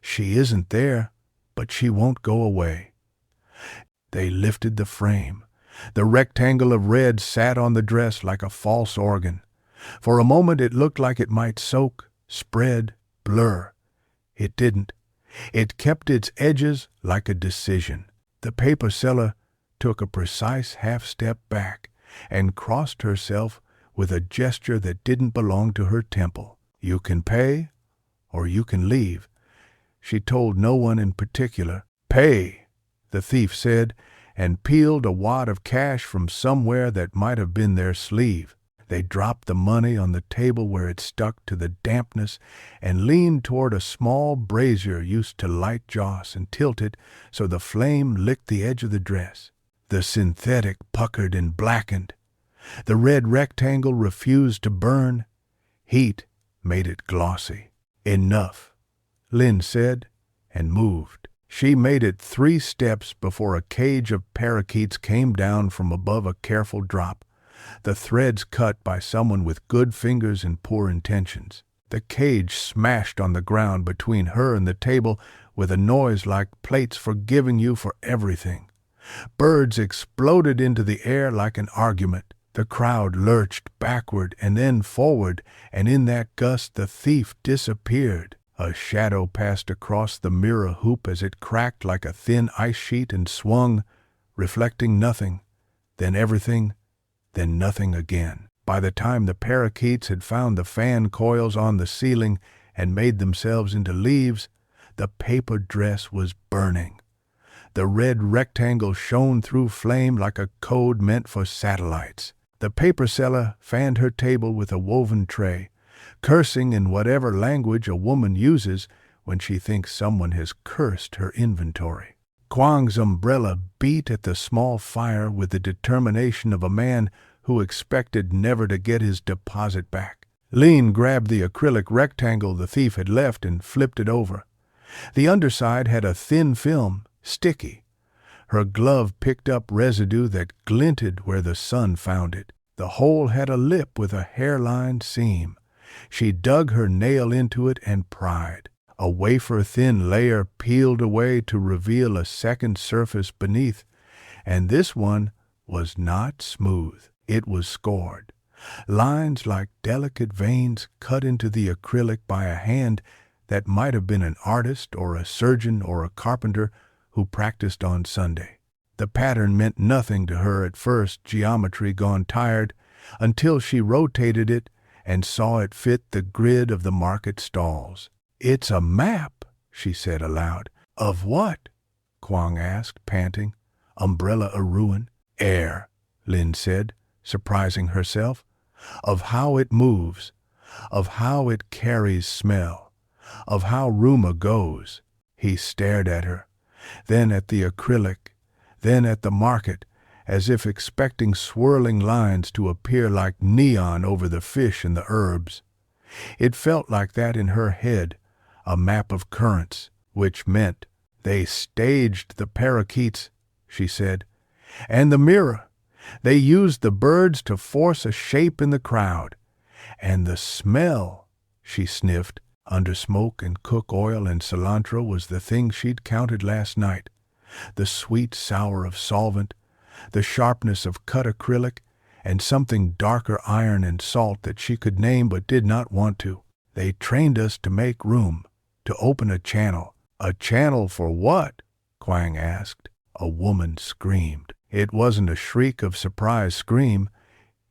"She isn't there, but she won't go away." They lifted the frame. The rectangle of red sat on the dress like a false organ. For a moment it looked like it might soak, spread, blur. It didn't. It kept its edges like a decision. The paper seller took a precise half-step back and crossed herself with a gesture that didn't belong to her temple. "You can pay, or you can leave." She told no one in particular. "Pay," the thief said, and peeled a wad of cash from somewhere that might have been their sleeve. They dropped the money on the table where it stuck to the dampness and leaned toward a small brazier used to light joss and tilt it so the flame licked the edge of the dress. The synthetic puckered and blackened. The red rectangle refused to burn. Heat made it glossy. "Enough," Lynn said, and moved. She made it 3 steps before a cage of parakeets came down from above a careful drop, the threads cut by someone with good fingers and poor intentions. The cage smashed on the ground between her and the table with a noise like plates forgiving you for everything. Birds exploded into the air like an argument. The crowd lurched backward and then forward, and in that gust the thief disappeared. A shadow passed across the mirror hoop as it cracked like a thin ice sheet and swung, reflecting nothing, then everything, then nothing again. By the time the parakeets had found the fan coils on the ceiling and made themselves into leaves, The paper dress was burning. The red rectangle shone through flame like a code meant for satellites. The paper seller fanned her table with a woven tray, cursing in whatever language a woman uses when she thinks someone has cursed her inventory. Quang's umbrella beat at the small fire with the determination of a man who expected never to get his deposit back. Linh grabbed the acrylic rectangle the thief had left and flipped it over. The underside had a thin film, sticky. Her glove picked up residue that glinted where the sun found it. The hole had a lip with a hairline seam. She dug her nail into it and pried. A wafer-thin layer peeled away to reveal a second surface beneath, and this one was not smooth. It was scored. Lines like delicate veins cut into the acrylic by a hand that might have been an artist or a surgeon or a carpenter who practiced on Sunday. The pattern meant nothing to her at first, geometry gone tired, until she rotated it and saw it fit the grid of the market stalls. "It's a map," she said aloud. "Of what?" Quang asked, panting. "Umbrella a ruin?" "Air," Linh said, surprising herself. "Of how it moves, of how it carries smell, of how rumor goes." He stared at her, then at the acrylic, then at the market, as if expecting swirling lines to appear like neon over the fish and the herbs. It felt like that in her head, a map of currents, which meant they staged the parakeets, she said, and the mirror. They used the birds to force a shape in the crowd. And the smell, she sniffed, under smoke and cook oil and cilantro was the thing she'd counted last night. The sweet sour of solvent, the sharpness of cut acrylic, and something darker iron and salt that she could name but did not want to. They trained us to make room, to open a channel. "A channel for what?" Quang asked. A woman screamed. It wasn't a shriek of surprise scream.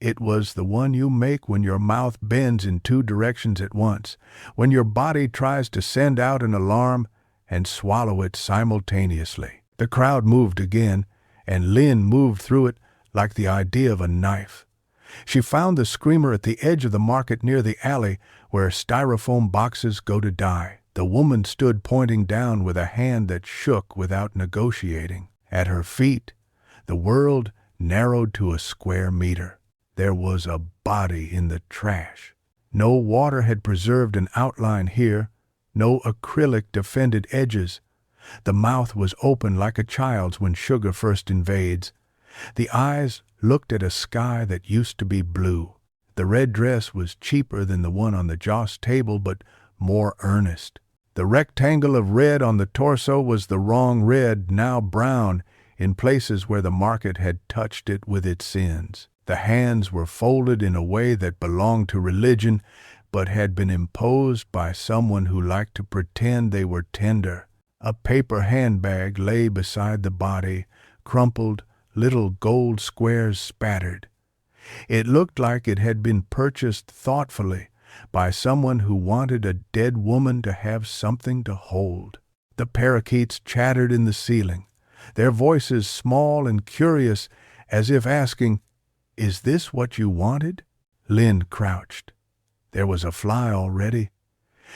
It was the one you make when your mouth bends in two directions at once, when your body tries to send out an alarm and swallow it simultaneously. The crowd moved again, and Linh moved through it like the idea of a knife. She found the screamer at the edge of the market near the alley where styrofoam boxes go to die. The woman stood pointing down with a hand that shook without negotiating. At her feet, the world narrowed to a square meter. There was a body in the trash. No water had preserved an outline here, no acrylic defended edges. The mouth was open like a child's when sugar first invades. The eyes looked at a sky that used to be blue. The red dress was cheaper than the one on the joss table, but more earnest. The rectangle of red on the torso was the wrong red, now brown, in places where the market had touched it with its sins. The hands were folded in a way that belonged to religion, but had been imposed by someone who liked to pretend they were tender. A paper handbag lay beside the body, crumpled, little gold squares spattered. It looked like it had been purchased thoughtfully by someone who wanted a dead woman to have something to hold. The parakeets chattered in the ceiling, their voices small and curious, as if asking, "Is this what you wanted?" Linh crouched. There was a fly already.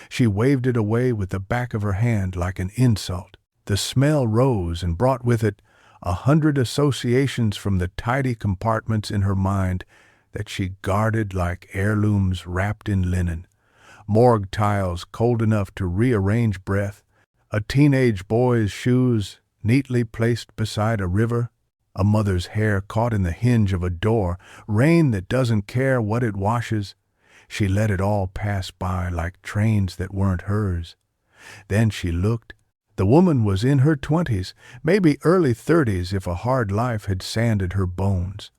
She waved it away with the back of her hand like an insult. The smell rose and brought with it 100 associations from the tidy compartments in her mind that she guarded like heirlooms wrapped in linen. Morgue tiles cold enough to rearrange breath, a teenage boy's shoes neatly placed beside a river, a mother's hair caught in the hinge of a door, rain that doesn't care what it washes. She let it all pass by like trains that weren't hers. Then she looked. The woman was in her 20s, maybe early 30s if a hard life had sanded her bones.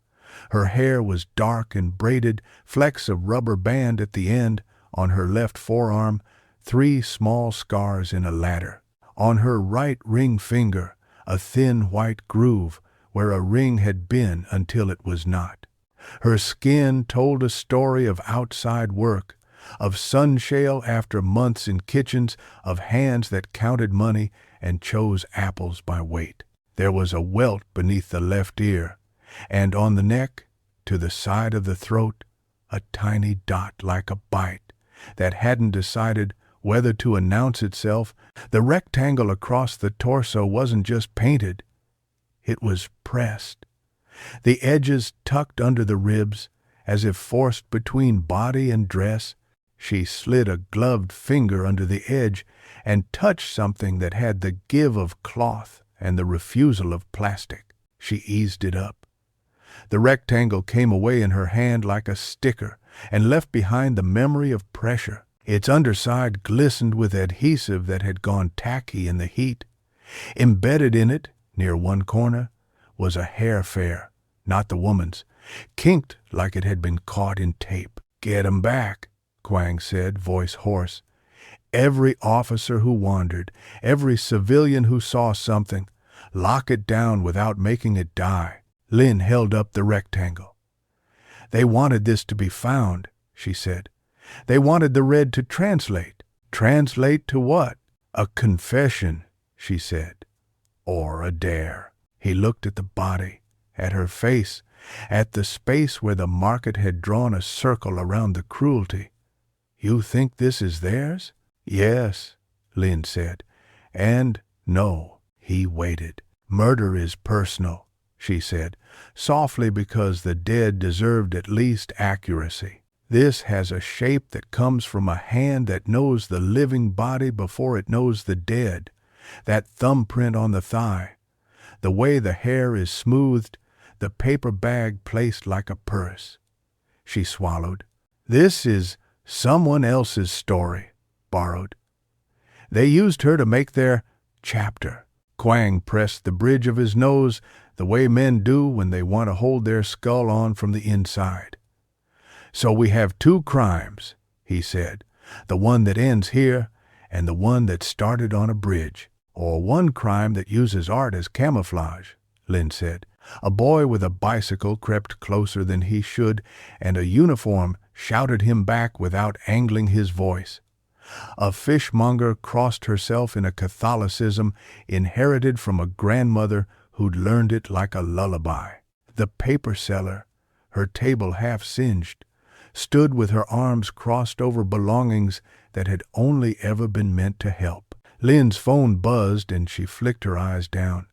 Her hair was dark and braided, flecks of rubber band at the end, on her left forearm, 3 small scars in a ladder. On her right ring finger, a thin white groove where a ring had been until it was not. Her skin told a story of outside work, of sunshale after months in kitchens, of hands that counted money and chose apples by weight. There was a welt beneath the left ear, and on the neck, to the side of the throat, a tiny dot like a bite that hadn't decided whether to announce itself. The rectangle across the torso wasn't just painted, it was pressed. The edges tucked under the ribs, as if forced between body and dress. She slid a gloved finger under the edge and touched something that had the give of cloth and the refusal of plastic. She eased it up. The rectangle came away in her hand like a sticker and left behind the memory of pressure. Its underside glistened with adhesive that had gone tacky in the heat. Embedded in it, near one corner, was a hair fair, not the woman's, kinked like it had been caught in tape. "Get 'em back," Quang said, voice hoarse. "Every officer who wandered, every civilian who saw something, lock it down without making it die." Linh held up the rectangle. "They wanted this to be found," she said. "They wanted the red to translate." "Translate to what?" "A confession," she said. "Or a dare." He looked at the body, at her face, at the space where the market had drawn a circle around the cruelty. "You think this is theirs?" "Yes," Linh said. "And no." He waited. "Murder is personal," she said, softly, because the dead deserved at least accuracy. "This has a shape that comes from a hand that knows the living body before it knows the dead. That thumbprint on the thigh, the way the hair is smoothed, the paper bag placed like a purse." She swallowed. "This is someone else's story, borrowed. They used her to make their chapter." Quang pressed the bridge of his nose the way men do when they want to hold their skull on from the inside. "So we have two crimes," he said, "the one that ends here and the one that started on a bridge." "Or one crime that uses art as camouflage," Linh said. A boy with a bicycle crept closer than he should, and a uniform shouted him back without angling his voice. A fishmonger crossed herself in a Catholicism inherited from a grandmother who'd learned it like a lullaby. The paper seller, her table half singed, stood with her arms crossed over belongings that had only ever been meant to help. Lin's phone buzzed and she flicked her eyes down.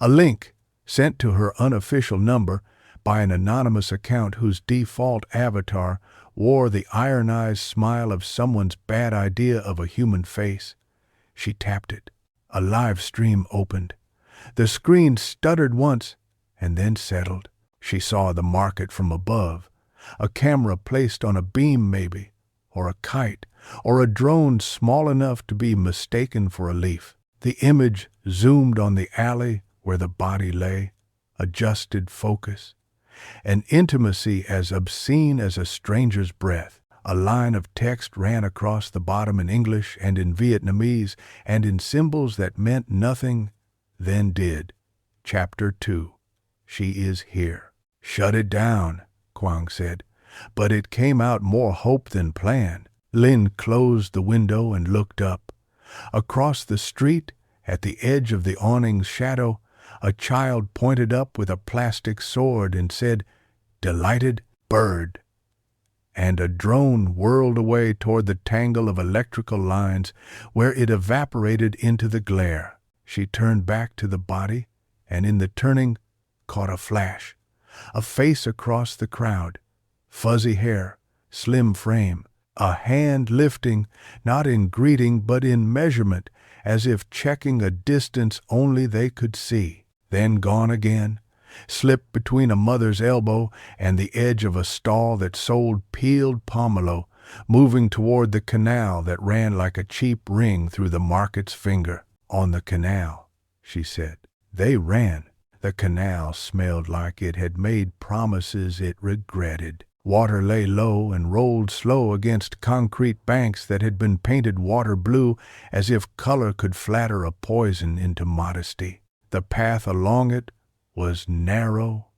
A link, sent to her unofficial number by an anonymous account whose default avatar wore the ironized smile of someone's bad idea of a human face. She tapped it. A live stream opened. The screen stuttered once and then settled. She saw the market from above, a camera placed on a beam maybe, or a kite, or a drone small enough to be mistaken for a leaf. The image zoomed on the alley where the body lay, adjusted focus, an intimacy as obscene as a stranger's breath. A line of text ran across the bottom in English and in Vietnamese and in symbols that meant nothing, then did. Chapter 2. She is here. "Shut it down," Quang said, but it came out more hope than plan. Linh closed the window and looked up. Across the street, at the edge of the awning's shadow, a child pointed up with a plastic sword and said, "Delighted bird." And a drone whirled away toward the tangle of electrical lines where it evaporated into the glare. She turned back to the body and in the turning caught a flash. A face across the crowd, fuzzy hair, slim frame, a hand lifting, not in greeting but in measurement, as if checking a distance only they could see. Then gone again, slipped between a mother's elbow and the edge of a stall that sold peeled pomelo, moving toward the canal that ran like a cheap ring through the market's finger. "On the canal," she said. They ran. The canal smelled like it had made promises it regretted. Water lay low and rolled slow against concrete banks that had been painted water blue, as if color could flatter a poison into modesty. The path along it was narrow,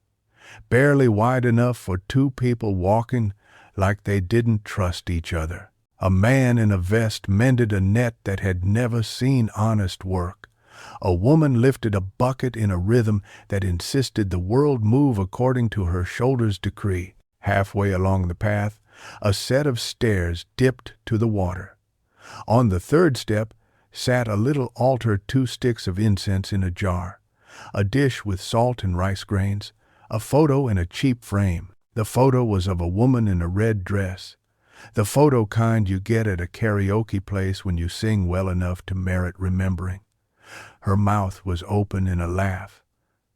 barely wide enough for two people walking, like they didn't trust each other. A man in a vest mended a net that had never seen honest work. A woman lifted a bucket in a rhythm that insisted the world move according to her shoulder's decree. Halfway along the path, a set of stairs dipped to the water. On the third step sat a little altar, 2 sticks of incense in a jar, a dish with salt and rice grains, a photo in a cheap frame. The photo was of a woman in a red dress, the photo kind you get at a karaoke place when you sing well enough to merit remembering. Her mouth was open in a laugh.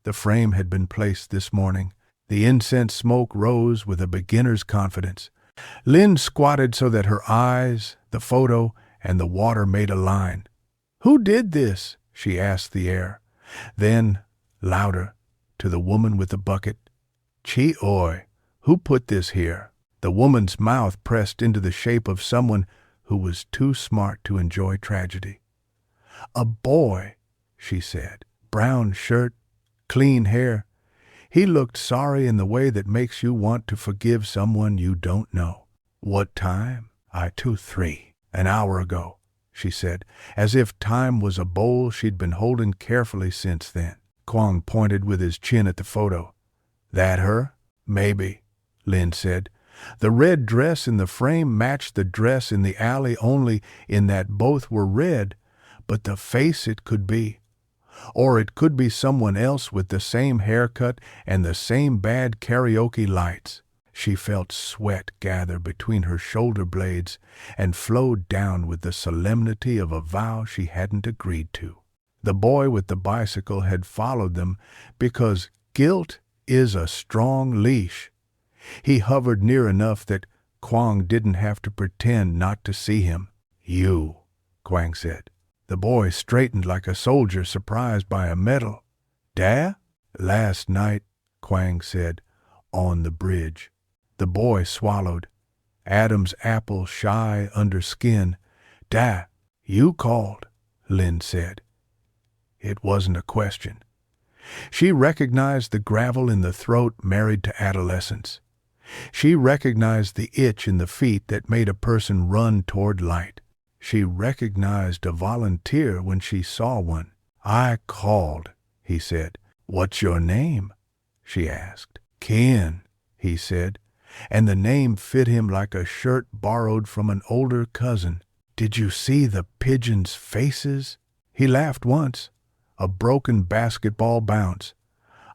The frame had been placed this morning. The incense smoke rose with a beginner's confidence. Linh squatted so that her eyes, the photo, and the water made a line. "Who did this?" she asked the air. Then, louder, to the woman with the bucket, "Chi oi, who put this here?" The woman's mouth pressed into the shape of someone who was too smart to enjoy tragedy. "A boy," she said. "Brown shirt, clean hair. He looked sorry in the way that makes you want to forgive someone you don't know." "What time?" "I 2-3. An hour ago," she said, as if time was a bowl she'd been holding carefully since then. Quang pointed with his chin at the photo. "That her?" "Maybe," Linh said. The red dress in the frame matched the dress in the alley only in that both were red, but the face it could be. Or it could be someone else with the same haircut and the same bad karaoke lights. She felt sweat gather between her shoulder blades and flowed down with the solemnity of a vow she hadn't agreed to. The boy with the bicycle had followed them because guilt is a strong leash. He hovered near enough that Quang didn't have to pretend not to see him. "You," Quang said. The boy straightened like a soldier surprised by a medal. "Da?" "Last night," Quang said, "on the bridge." The boy swallowed. Adam's apple shy under skin. "Da, you called," Linh said. It wasn't a question. She recognized the gravel in the throat married to adolescence. She recognized the itch in the feet that made a person run toward light. She recognized a volunteer when she saw one. "I called," he said. "What's your name?" she asked. "Ken," he said, and the name fit him like a shirt borrowed from an older cousin. "Did you see the pigeons' faces?" He laughed once, a broken basketball bounce.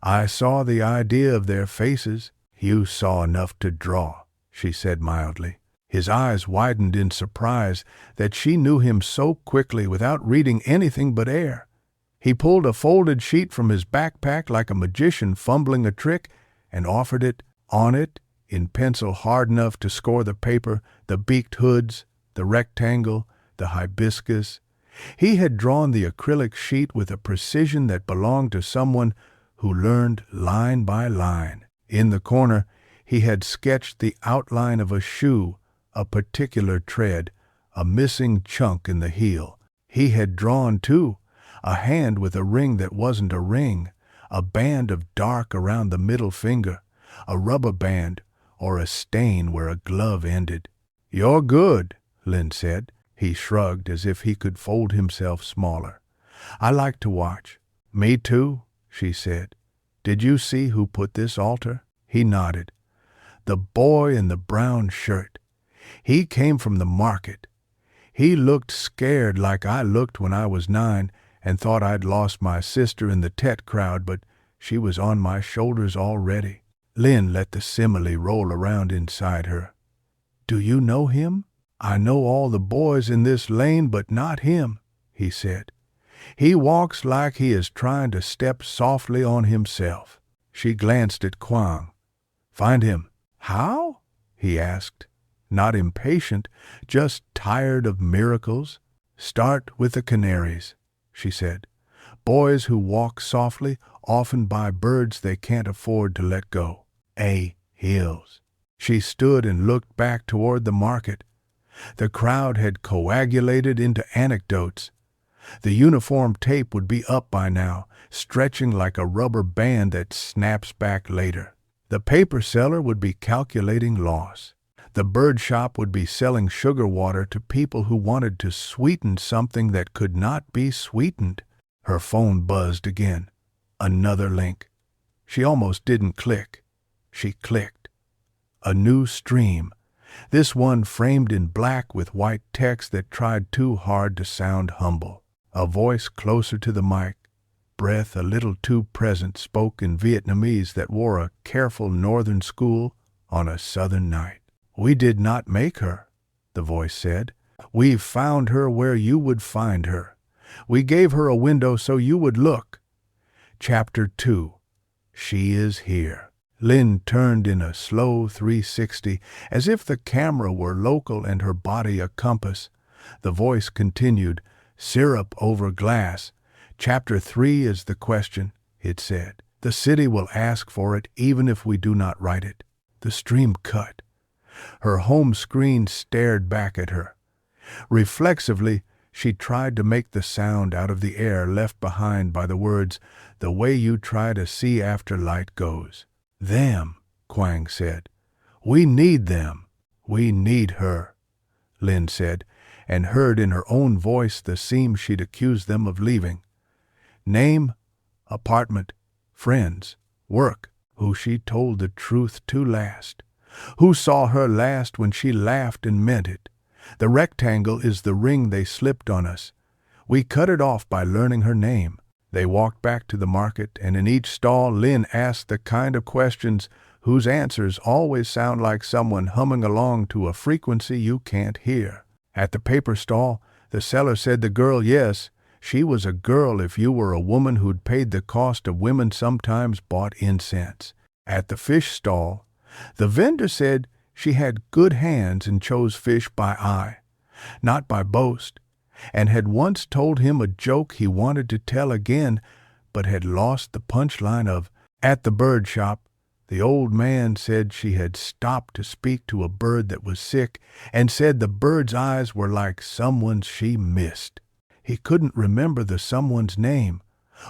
"I saw the idea of their faces." "You saw enough to draw," she said mildly. His eyes widened in surprise that she knew him so quickly without reading anything but air. He pulled a folded sheet from his backpack like a magician fumbling a trick and offered it. On it, in pencil hard enough to score the paper, the beaked hoods, the rectangle, the hibiscus. He had drawn the acrylic sheet with a precision that belonged to someone who learned line by line. In the corner, he had sketched the outline of a shoe, a particular tread, a missing chunk in the heel. He had drawn, too, a hand with a ring that wasn't a ring, a band of dark around the middle finger, a rubber band, or a stain where a glove ended. "You're good," Linh said. He shrugged as if he could fold himself smaller. "I like to watch." "Me too," she said. "Did you see who put this altar?" He nodded. "The boy in the brown shirt. He came from the market. He looked scared like I looked when I was 9 and thought I'd lost my sister in the Tet crowd, but she was on my shoulders already." Linh let the simile roll around inside her. "Do you know him?" "I know all the boys in this lane, but not him," he said. "He walks like he is trying to step softly on himself." She glanced at Quang. "Find him." "How?" he asked. Not impatient, just tired of miracles. "Start with the canaries," she said. "Boys who walk softly often buy birds they can't afford to let go. Hills." She stood and looked back toward the market. The crowd had coagulated into anecdotes. The uniform tape would be up by now, stretching like a rubber band that snaps back later. The paper seller would be calculating loss. The bird shop would be selling sugar water to people who wanted to sweeten something that could not be sweetened. Her phone buzzed again. Another link. She almost didn't click. She clicked. A new stream. This one framed in black with white text that tried too hard to sound humble. A voice closer to the mic, breath a little too present, spoke in Vietnamese that wore a careful northern school on a southern night. "We did not make her," the voice said. "We found her where you would find her. We gave her a window so you would look." Chapter 2. She is here. Linh turned in a slow 360, as if the camera were local and her body a compass. The voice continued, "Syrup over glass. Chapter 3 is the question," it said. "The city will ask for it even if we do not write it." The stream cut. Her home screen stared back at her. Reflexively, she tried to make the sound out of the air left behind by the words, "the way you try to see after light goes." "Them," Quang said. "We need them. We need her," Linh said, and heard in her own voice the seam she'd accused them of leaving. Name, apartment, friends, work, who she told the truth to last. Who saw her last when she laughed and meant it. The rectangle is the ring they slipped on us. We cut it off by learning her name. They walked back to the market, and in each stall Linh asked the kind of questions whose answers always sound like someone humming along to a frequency you can't hear. At the paper stall, the seller said the girl, yes, she was a girl if you were a woman who'd paid the cost of women sometimes bought incense. At the fish stall, the vendor said she had good hands and chose fish by eye, not by boast, and had once told him a joke he wanted to tell again, but had lost the punchline of. At the bird shop, the old man said she had stopped to speak to a bird that was sick, and said the bird's eyes were like someone's she missed. He couldn't remember the someone's name,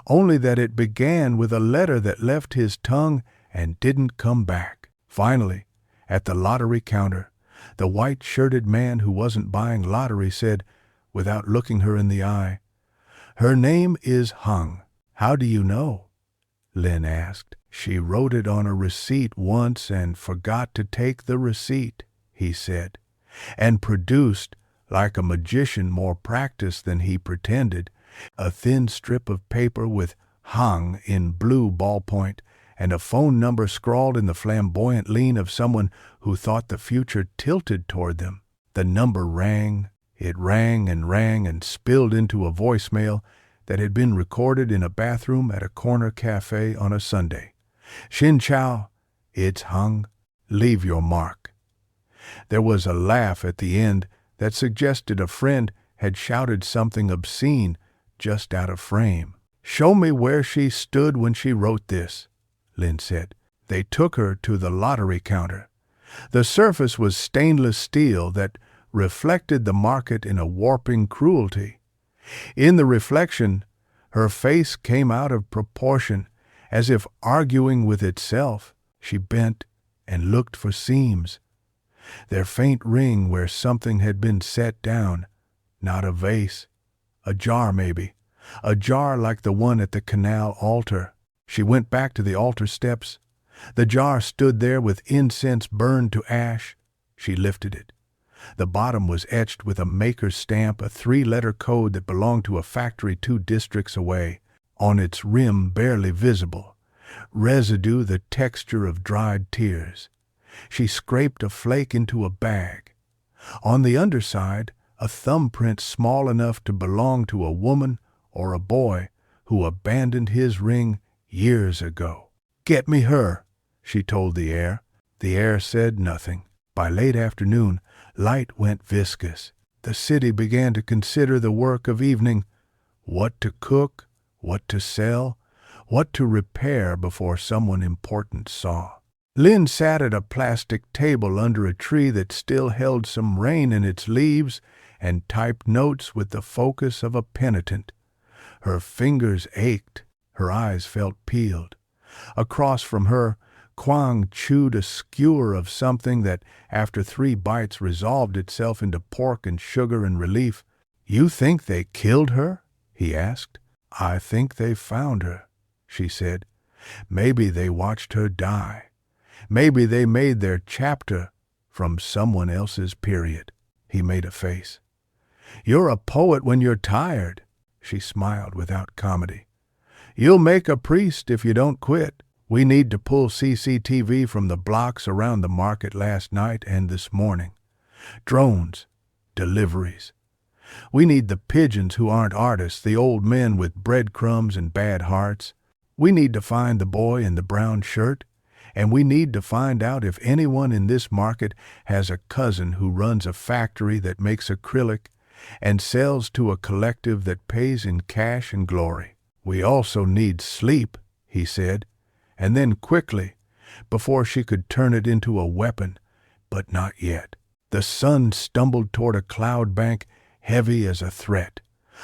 only that it began with a letter that left his tongue and didn't come back. Finally, at the lottery counter, the white-shirted man who wasn't buying lottery said, without looking her in the eye, "Her name is Hung." "How do you know?" Linh asked. "She wrote it on a receipt once and forgot to take the receipt," he said, and produced, like a magician more practiced than he pretended, a thin strip of paper with Hung in blue ballpoint and a phone number scrawled in the flamboyant lean of someone who thought the future tilted toward them. The number rang. It rang and spilled into a voicemail that had been recorded in a bathroom at a corner cafe on a Sunday. "Xin Chao, it's Hung. Leave your mark." There was a laugh at the end that suggested a friend had shouted something obscene just out of frame. "Show me where she stood when she wrote this," Linh said. They took her to the lottery counter. The surface was stainless steel that reflected the market in a warping cruelty. In the reflection, her face came out of proportion, as if arguing with itself. She bent and looked for seams. Their faint ring where something had been set down, not a vase, a jar maybe, a jar like the one at the canal altar. She went back to the altar steps. The jar stood there with incense burned to ash. She lifted it. The bottom was etched with a maker's stamp, a 3-letter code that belonged to a factory 2 districts away. On its rim, barely visible, residue the texture of dried tears. She scraped a flake into a bag. On the underside, a thumbprint small enough to belong to a woman or a boy who abandoned his ring years ago. "Get me her," she told the air. The air said nothing. By late afternoon, light went viscous. The city began to consider the work of evening, what to cook, what to sell, what to repair before someone important saw. Linh sat at a plastic table under a tree that still held some rain in its leaves and typed notes with the focus of a penitent. Her fingers ached. Her eyes felt peeled. Across from her, Quang chewed a skewer of something that, after 3 bites, resolved itself into pork and sugar and relief. "You think they killed her?" he asked. "I think they found her," she said. "Maybe they watched her die. Maybe they made their chapter from someone else's period." He made a face. "You're a poet when you're tired," she smiled without comedy. "You'll make a priest if you don't quit. We need to pull CCTV from the blocks around the market last night and this morning. Drones, deliveries. We need the pigeons who aren't artists, the old men with breadcrumbs and bad hearts. We need to find the boy in the brown shirt, and we need to find out if anyone in this market has a cousin who runs a factory that makes acrylic and sells to a collective that pays in cash and glory. We also need sleep," he said, and then quickly, before she could turn it into a weapon, "But not yet." The sun stumbled toward a cloud bank heavy as a threat.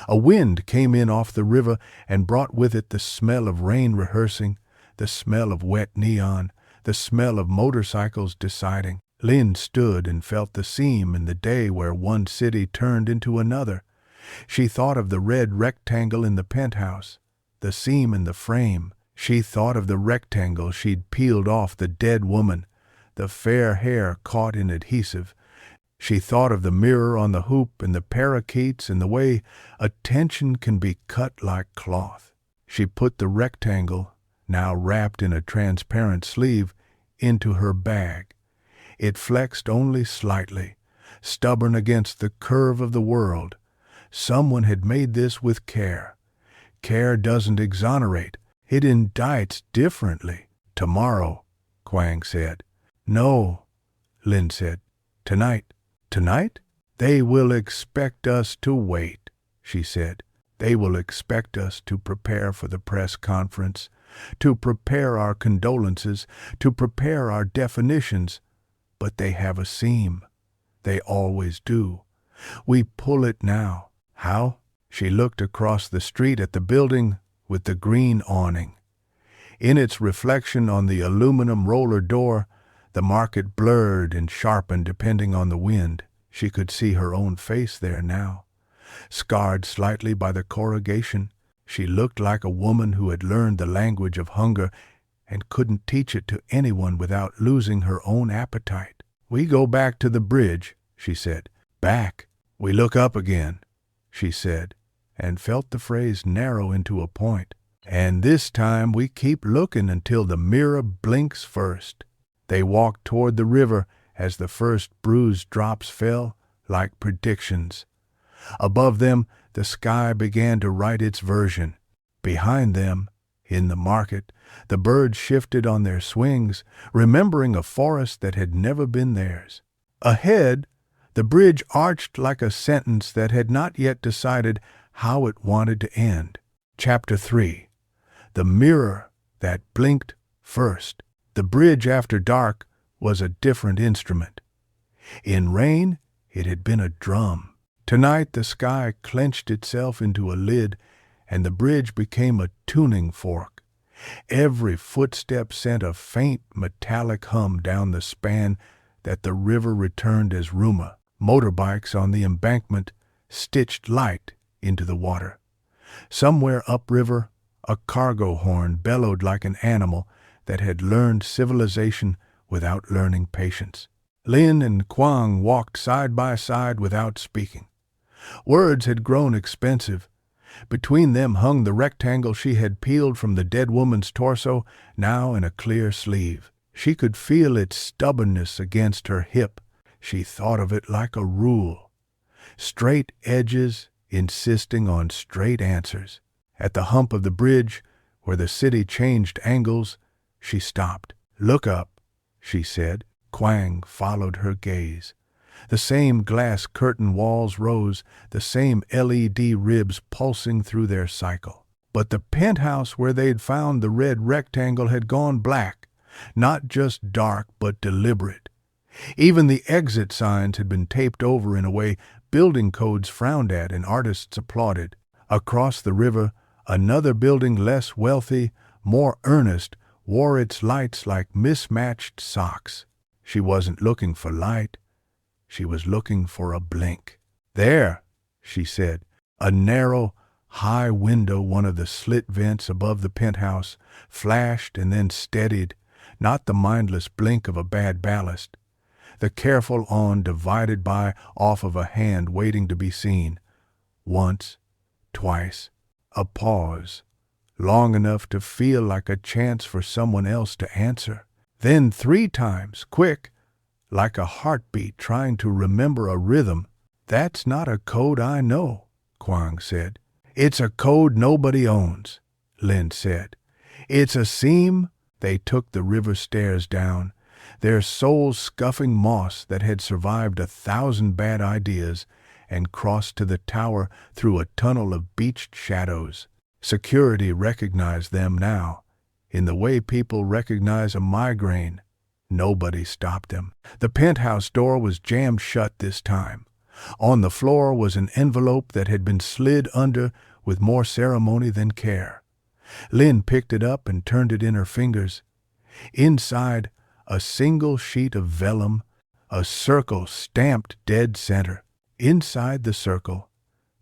A wind came in off the river and brought with it the smell of rain rehearsing, the smell of wet neon, the smell of motorcycles deciding. Linh stood and felt the seam in the day where one city turned into another. She thought of the red rectangle in the penthouse, the seam in the frame. She thought of the rectangle she'd peeled off the dead woman, the fair hair caught in adhesive. She thought of the mirror on the hoop and the parakeets and the way attention can be cut like cloth. She put the rectangle, now wrapped in a transparent sleeve, into her bag. It flexed only slightly, stubborn against the curve of the world. Someone had made this with care. Care doesn't exonerate. It indicts differently. "Tomorrow," Quang said. "No," Linh said. "Tonight." "Tonight? They will expect us to wait," she said. "They will expect us to prepare for the press conference, to prepare our condolences, to prepare our definitions. But they have a seam. They always do. We pull it now." "How?" She looked across the street at the building with the green awning. In its reflection on the aluminum roller door, the market blurred and sharpened depending on the wind. She could see her own face there now. Scarred slightly by the corrugation, she looked like a woman who had learned the language of hunger and couldn't teach it to anyone without losing her own appetite. "We go back to the bridge," she said. "Back." "We look up again," she said, and felt the phrase narrow into a point. "And this time we keep looking until the mirror blinks first." They walked toward the river as the first bruised drops fell, like predictions. Above them, the sky began to write its version. Behind them, in the market, the birds shifted on their swings, remembering a forest that had never been theirs. Ahead, the bridge arched like a sentence that had not yet decided how it wanted to end. Chapter 3. The mirror that blinked first. The bridge after dark was a different instrument. In rain, it had been a drum. Tonight the sky clenched itself into a lid, and the bridge became a tuning fork. Every footstep sent a faint metallic hum down the span that the river returned as rumor. Motorbikes on the embankment stitched light into the water. Somewhere upriver, a cargo horn bellowed like an animal that had learned civilization without learning patience. Linh and Quang walked side by side without speaking. Words had grown expensive. Between them hung the rectangle she had peeled from the dead woman's torso, now in a clear sleeve. She could feel its stubbornness against her hip. She thought of it like a rule. Straight edges insisting on straight answers. At the hump of the bridge, where the city changed angles, she stopped. "Look up," she said. Quang followed her gaze. The same glass curtain walls rose, the same LED ribs pulsing through their cycle. But the penthouse where they'd found the red rectangle had gone black, not just dark, but deliberate. Even the exit signs had been taped over in a way building codes frowned at and artists applauded. Across the river, another building less wealthy, more earnest, wore its lights like mismatched socks. She wasn't looking for light. She was looking for a blink. "There," she said. A narrow, high window, one of the slit vents above the penthouse, flashed and then steadied, not the mindless blink of a bad ballast. The careful on divided by off of a hand waiting to be seen. Once, twice, a pause, long enough to feel like a chance for someone else to answer. Then 3 times, quick, like a heartbeat trying to remember a rhythm. "That's not a code I know," Quang said. "It's a code nobody owns," Linh said. "It's a seam." They took the river stairs down, their souls scuffing moss that had survived 1,000 bad ideas, and crossed to the tower through a tunnel of beached shadows. Security recognized them now, in the way people recognize a migraine. Nobody stopped them. The penthouse door was jammed shut this time. On the floor was an envelope that had been slid under with more ceremony than care. Linh picked it up and turned it in her fingers. Inside, a single sheet of vellum, a circle stamped dead center. Inside the circle,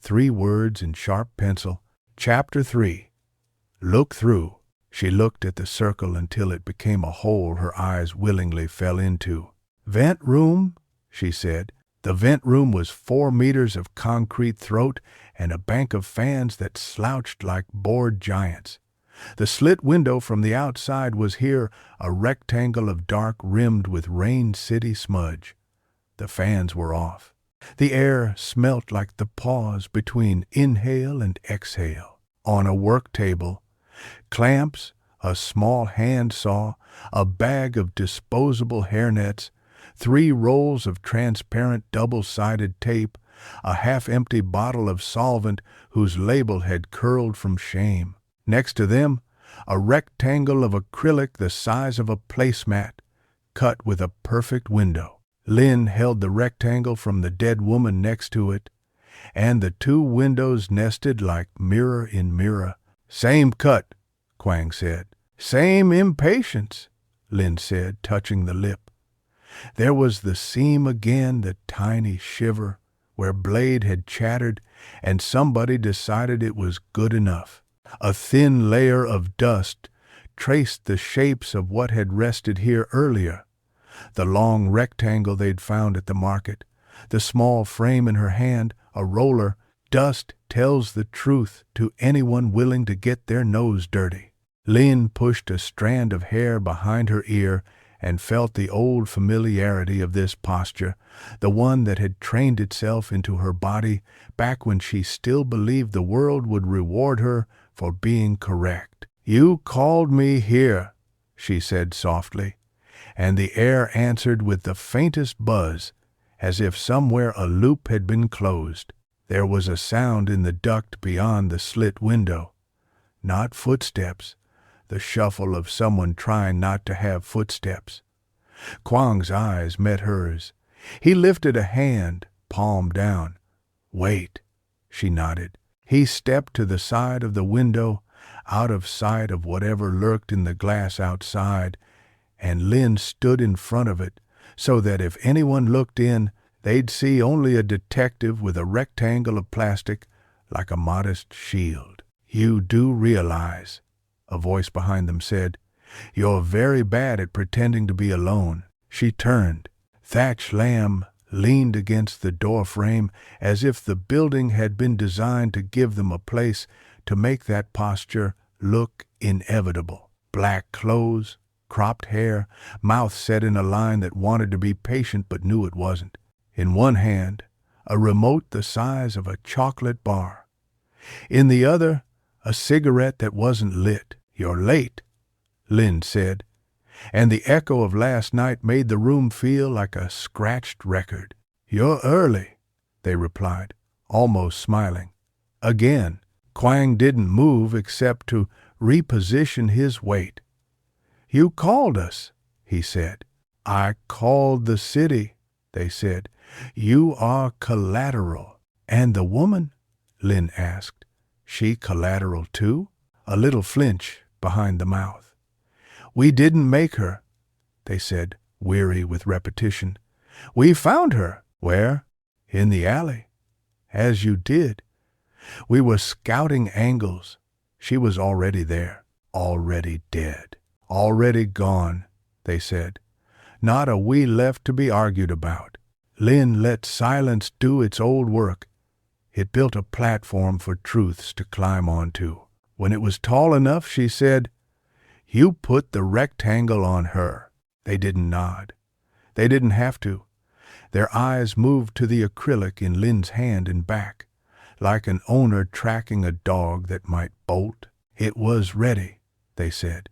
3 words in sharp pencil. Chapter 3. Look through. She looked at the circle until it became a hole her eyes willingly fell into. "Vent room," she said. The vent room was 4 meters of concrete throat and a bank of fans that slouched like bored giants. The slit window from the outside was here, a rectangle of dark rimmed with Rain City smudge. The fans were off. The air smelt like the pause between inhale and exhale. On a work table, clamps, a small hand saw, a bag of disposable hairnets, 3 rolls of transparent double-sided tape, a half-empty bottle of solvent whose label had curled from shame. Next to them, a rectangle of acrylic the size of a placemat, cut with a perfect window. Linh held the rectangle from the dead woman next to it, and the 2 windows nested like mirror in mirror. "Same cut," Quang said. "Same impatience," Linh said, touching the lip. There was the seam again, the tiny shiver, where blade had chattered, and somebody decided it was good enough. A thin layer of dust traced the shapes of what had rested here earlier. The long rectangle they'd found at the market, the small frame in her hand, a roller. Dust tells the truth to anyone willing to get their nose dirty. Linh pushed a strand of hair behind her ear and felt the old familiarity of this posture, the one that had trained itself into her body back when she still believed the world would reward her for being correct. "You called me here," she said softly, and the air answered with the faintest buzz, as if somewhere a loop had been closed. There was a sound in the duct beyond the slit window. Not footsteps, the shuffle of someone trying not to have footsteps. Quang's eyes met hers. He lifted a hand, palm down. "Wait," she nodded. He stepped to the side of the window, out of sight of whatever lurked in the glass outside, and Linh stood in front of it, so that if anyone looked in, they'd see only a detective with a rectangle of plastic like a modest shield. "You do realize," a voice behind them said, "you're very bad at pretending to be alone." She turned. Thatch Lamb leaned against the door frame as if the building had been designed to give them a place to make that posture look inevitable. Black clothes, cropped hair, mouth set in a line that wanted to be patient but knew it wasn't. In one hand, a remote the size of a chocolate bar. In the other, a cigarette that wasn't lit. "You're late," Linh said, and the echo of last night made the room feel like a scratched record. "You're early," they replied, almost smiling. Again, Quang didn't move except to reposition his weight. "You called us," he said. "I called the city," they said. "You are collateral." "And the woman?" Linh asked. "She collateral too?" A little flinch behind the mouth. We didn't make her, they said, weary with repetition. We found her. Where? In the alley. As you did. We were scouting angles. She was already there, already dead, already gone, they said. Not a wee left to be argued about. Linh let silence do its old work. It built a platform for truths to climb onto. When it was tall enough, she said, "You put the rectangle on her." They didn't nod. They didn't have to. Their eyes moved to the acrylic in Lin's hand and back, like an owner tracking a dog that might bolt. It was ready, they said.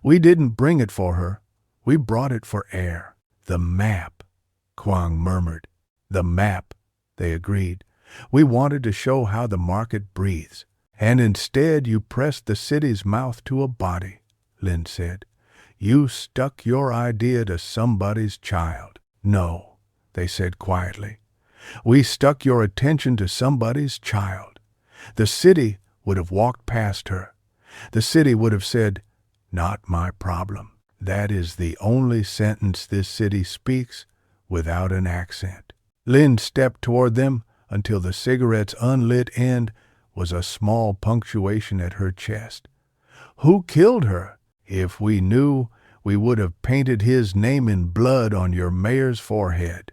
We didn't bring it for her. We brought it for air. The map, Quang murmured. The map, they agreed. We wanted to show how the market breathes. And instead you pressed the city's mouth to a body, Linh said. You stuck your idea to somebody's child. No, they said quietly. We stuck your attention to somebody's child. The city would have walked past her. The city would have said, "Not my problem." That is the only sentence this city speaks without an accent. Linh stepped toward them until the cigarette's unlit end was a small punctuation at her chest. Who killed her? If we knew, we would have painted his name in blood on your mayor's forehead,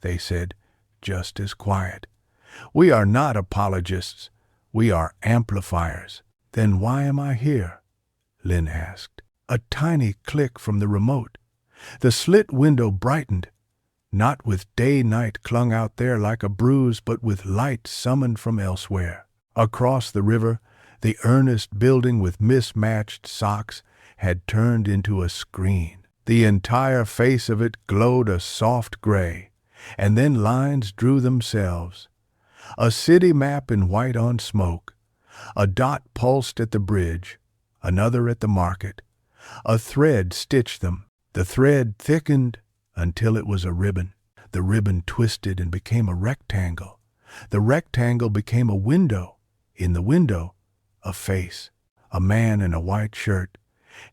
they said, just as quiet. We are not apologists. We are amplifiers. Then why am I here? Linh asked. A tiny click from the remote. The slit window brightened, not with day-night clung out there like a bruise, but with light summoned from elsewhere. Across the river, the earnest building with mismatched socks had turned into a screen. The entire face of it glowed a soft gray, and then lines drew themselves. A city map in white on smoke. A dot pulsed at the bridge, another at the market. A thread stitched them. The thread thickened until it was a ribbon. The ribbon twisted and became a rectangle. The rectangle became a window. In the window, a face. A man in a white shirt.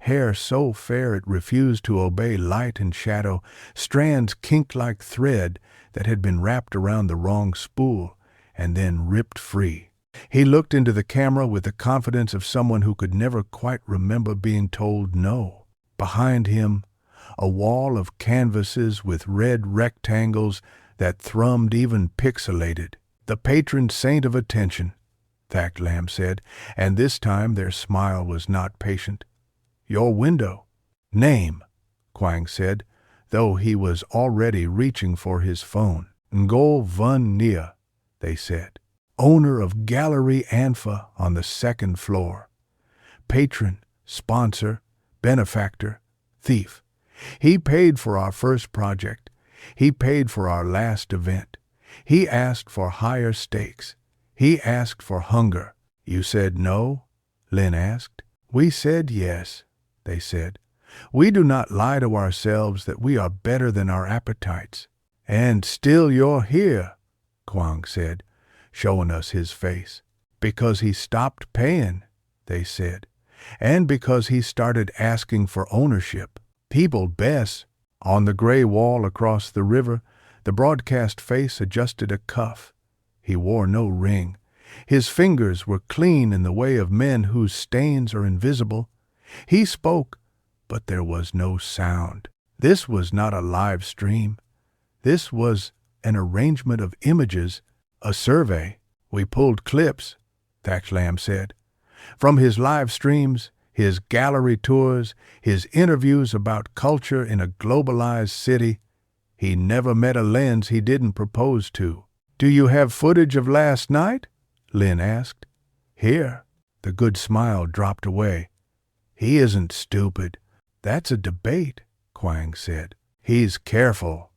Hair so fair it refused to obey light and shadow, strands kinked like thread that had been wrapped around the wrong spool and then ripped free. He looked into the camera with the confidence of someone who could never quite remember being told no. Behind him, a wall of canvases with red rectangles that thrummed even pixelated. The patron saint of attention, Thack Lamb said, and this time their smile was not patient. Your window. Name, Quang said, though he was already reaching for his phone. Ngol Vun Nia, they said. Owner of Gallery Anfa on the second floor. Patron, sponsor, benefactor, thief. He paid for our first project. He paid for our last event. He asked for higher stakes. He asked for hunger. You said no? Linh asked. We said yes, they said. We do not lie to ourselves that we are better than our appetites. And still you're here, Quang said, showing us his face. Because he stopped paying, they said, and because he started asking for ownership. People Bess, on the gray wall across the river, the broadcast face adjusted a cuff. He wore no ring. His fingers were clean in the way of men whose stains are invisible. He spoke, but there was no sound. This was not a live stream. This was an arrangement of images, a survey. We pulled clips, Thack Lamb said, from his live streams, his gallery tours, his interviews about culture in a globalized city. He never met a lens he didn't propose to. Do you have footage of last night? Linh asked. Here. The good smile dropped away. He isn't stupid. That's a debate, Quang said. He's careful,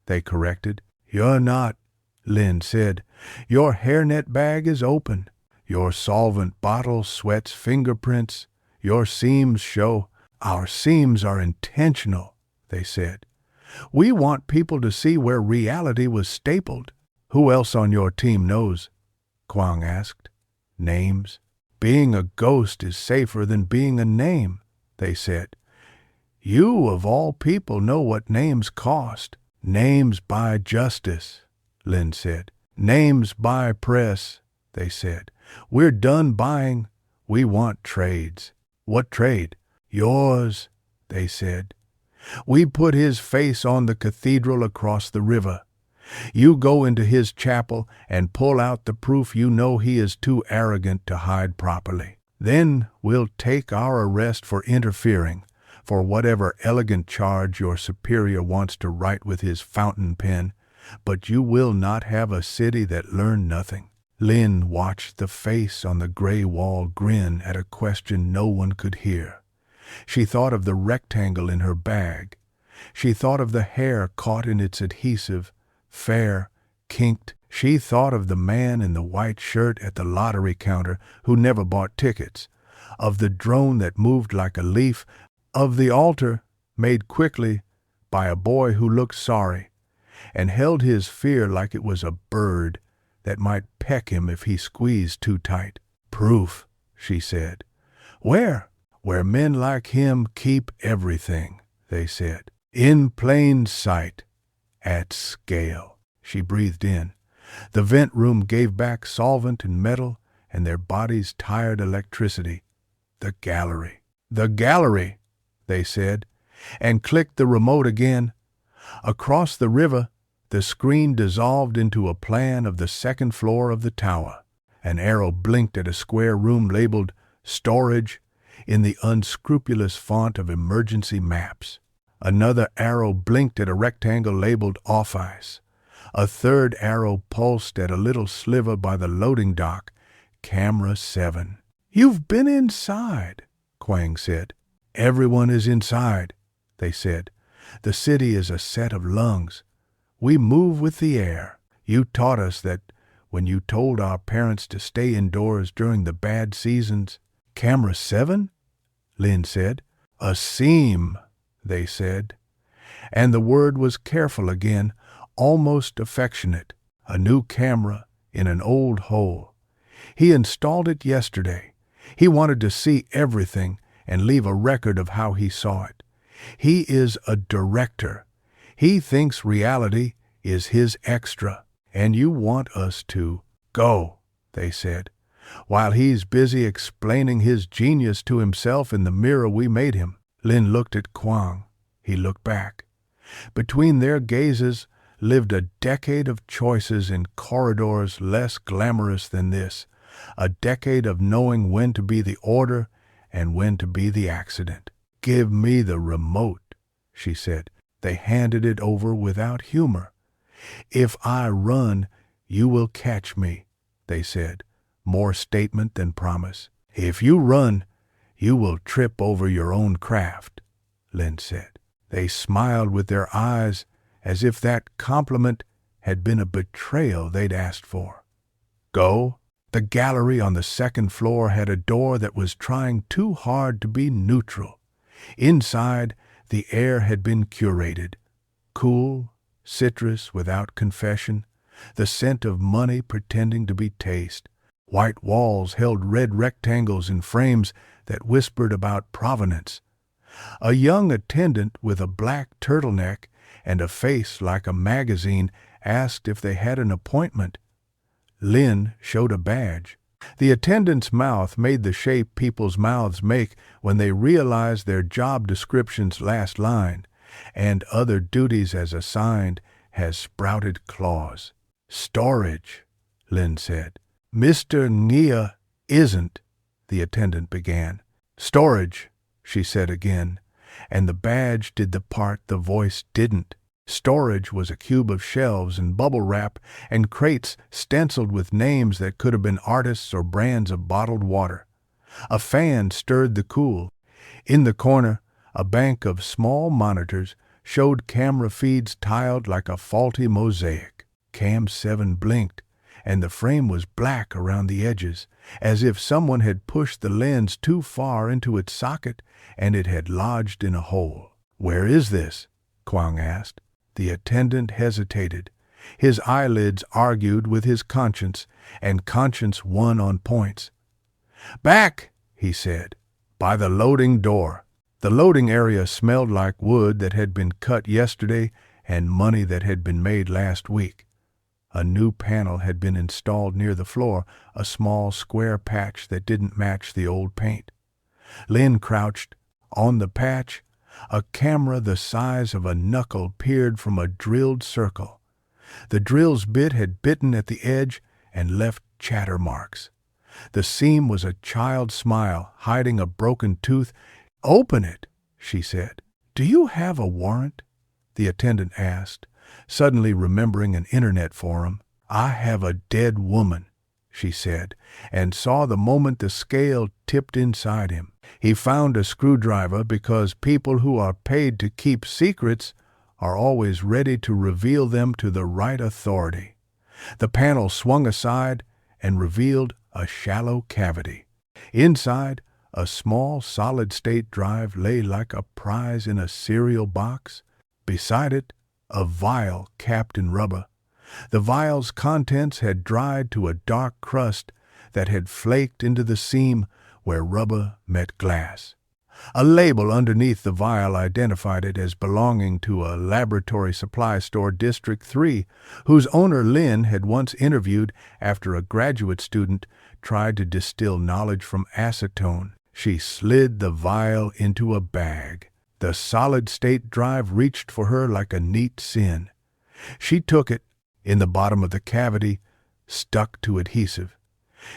they corrected. You're not, Linh said. Your hairnet bag is open. Your solvent bottle sweats fingerprints. Your seams show. Our seams are intentional, they said. We want people to see where reality was stapled. Who else on your team knows? Quang asked. Names. Being a ghost is safer than being a name, they said. You of all people know what names cost. Names buy justice, Lynn said. Names buy press, they said. We're done buying. We want trades. What trade? Yours, they said. We put his face on the cathedral across the river. You go into his chapel and pull out the proof you know he is too arrogant to hide properly. Then we'll take our arrest for interfering, for whatever elegant charge your superior wants to write with his fountain pen, but you will not have a city that learned nothing. Lynn watched the face on the gray wall grin at a question no one could hear. She thought of the rectangle in her bag. She thought of the hair caught in its adhesive, fair, kinked. She thought of the man in the white shirt at the lottery counter who never bought tickets, of the drone that moved like a leaf, of the altar made quickly by a boy who looked sorry and held his fear like it was a bird that might peck him if he squeezed too tight. Proof, she said. Where? Where men like him keep everything, they said. In plain sight, at scale. She breathed in. The vent room gave back solvent and metal, and their bodies tired electricity. The gallery. The gallery, they said, and clicked the remote again. Across the river, the screen dissolved into a plan of the second floor of the tower. An arrow blinked at a square room labeled Storage in the unscrupulous font of emergency maps. Another arrow blinked at a rectangle labeled Office. A third arrow pulsed at a little sliver by the loading dock, Camera 7. You've been inside, Quang said. Everyone is inside, they said. The city is a set of lungs. We move with the air. You taught us that when you told our parents to stay indoors during the bad seasons. Camera 7? Lynn said. A seam, they said. And the word was careful again, almost affectionate. A new camera in an old hole. He installed it yesterday. He wanted to see everything and leave a record of how he saw it. He is a director. He thinks reality is his extra. And you want us to go, they said, while he's busy explaining his genius to himself in the mirror we made him. Lynn looked at Quang. He looked back. Between their gazes lived a decade of choices in corridors less glamorous than this, a decade of knowing when to be the order and when to be the accident. Give me the remote, she said. They handed it over without humor. If I run, you will catch me, they said, more statement than promise. If you run, you will trip over your own craft, Lynn said. They smiled with their eyes as if that compliment had been a betrayal they'd asked for. Go? The gallery on the second floor had a door that was trying too hard to be neutral. Inside, the air had been curated. Cool, citrus without confession, the scent of money pretending to be taste. White walls held red rectangles in frames that whispered about provenance. A young attendant with a black turtleneck and a face like a magazine asked if they had an appointment. Lynn showed a badge. The attendant's mouth made the shape people's mouths make when they realized their job description's last line, and other duties as assigned has sprouted claws. Storage, Lynn said. Mr. Nia isn't, the attendant began. Storage, she said again, and the badge did the part the voice didn't. Storage was a cube of shelves and bubble wrap and crates stenciled with names that could have been artists or brands of bottled water. A fan stirred the cool. In the corner, a bank of small monitors showed camera feeds tiled like a faulty mosaic. Cam 7 blinked, and the frame was black around the edges, as if someone had pushed the lens too far into its socket and it had lodged in a hole. Where is this? Quang asked. The attendant hesitated. His eyelids argued with his conscience, and conscience won on points. Back, he said, by the loading door. The loading area smelled like wood that had been cut yesterday and money that had been made last week. A new panel had been installed near the floor, a small square patch that didn't match the old paint. Lynn crouched. On the patch, a camera the size of a knuckle peered from a drilled circle. The drill's bit had bitten at the edge and left chatter marks. The seam was a child's smile, hiding a broken tooth. "Open it," she said. "Do you have a warrant?" the attendant asked, suddenly remembering an internet forum. "I have a dead woman," she said, and saw the moment the scale tipped inside him. He found a screwdriver because people who are paid to keep secrets are always ready to reveal them to the right authority. The panel swung aside and revealed a shallow cavity. Inside, a small solid-state drive lay like a prize in a cereal box. Beside it, a vial capped in rubber. The vial's contents had dried to a dark crust that had flaked into the seam where rubber met glass. A label underneath the vial identified it as belonging to a laboratory supply store District 3, whose owner Lynn had once interviewed after a graduate student tried to distill knowledge from acetone. She slid the vial into a bag. The solid-state drive reached for her like a neat sin. She took it. In the bottom of the cavity, stuck to adhesive.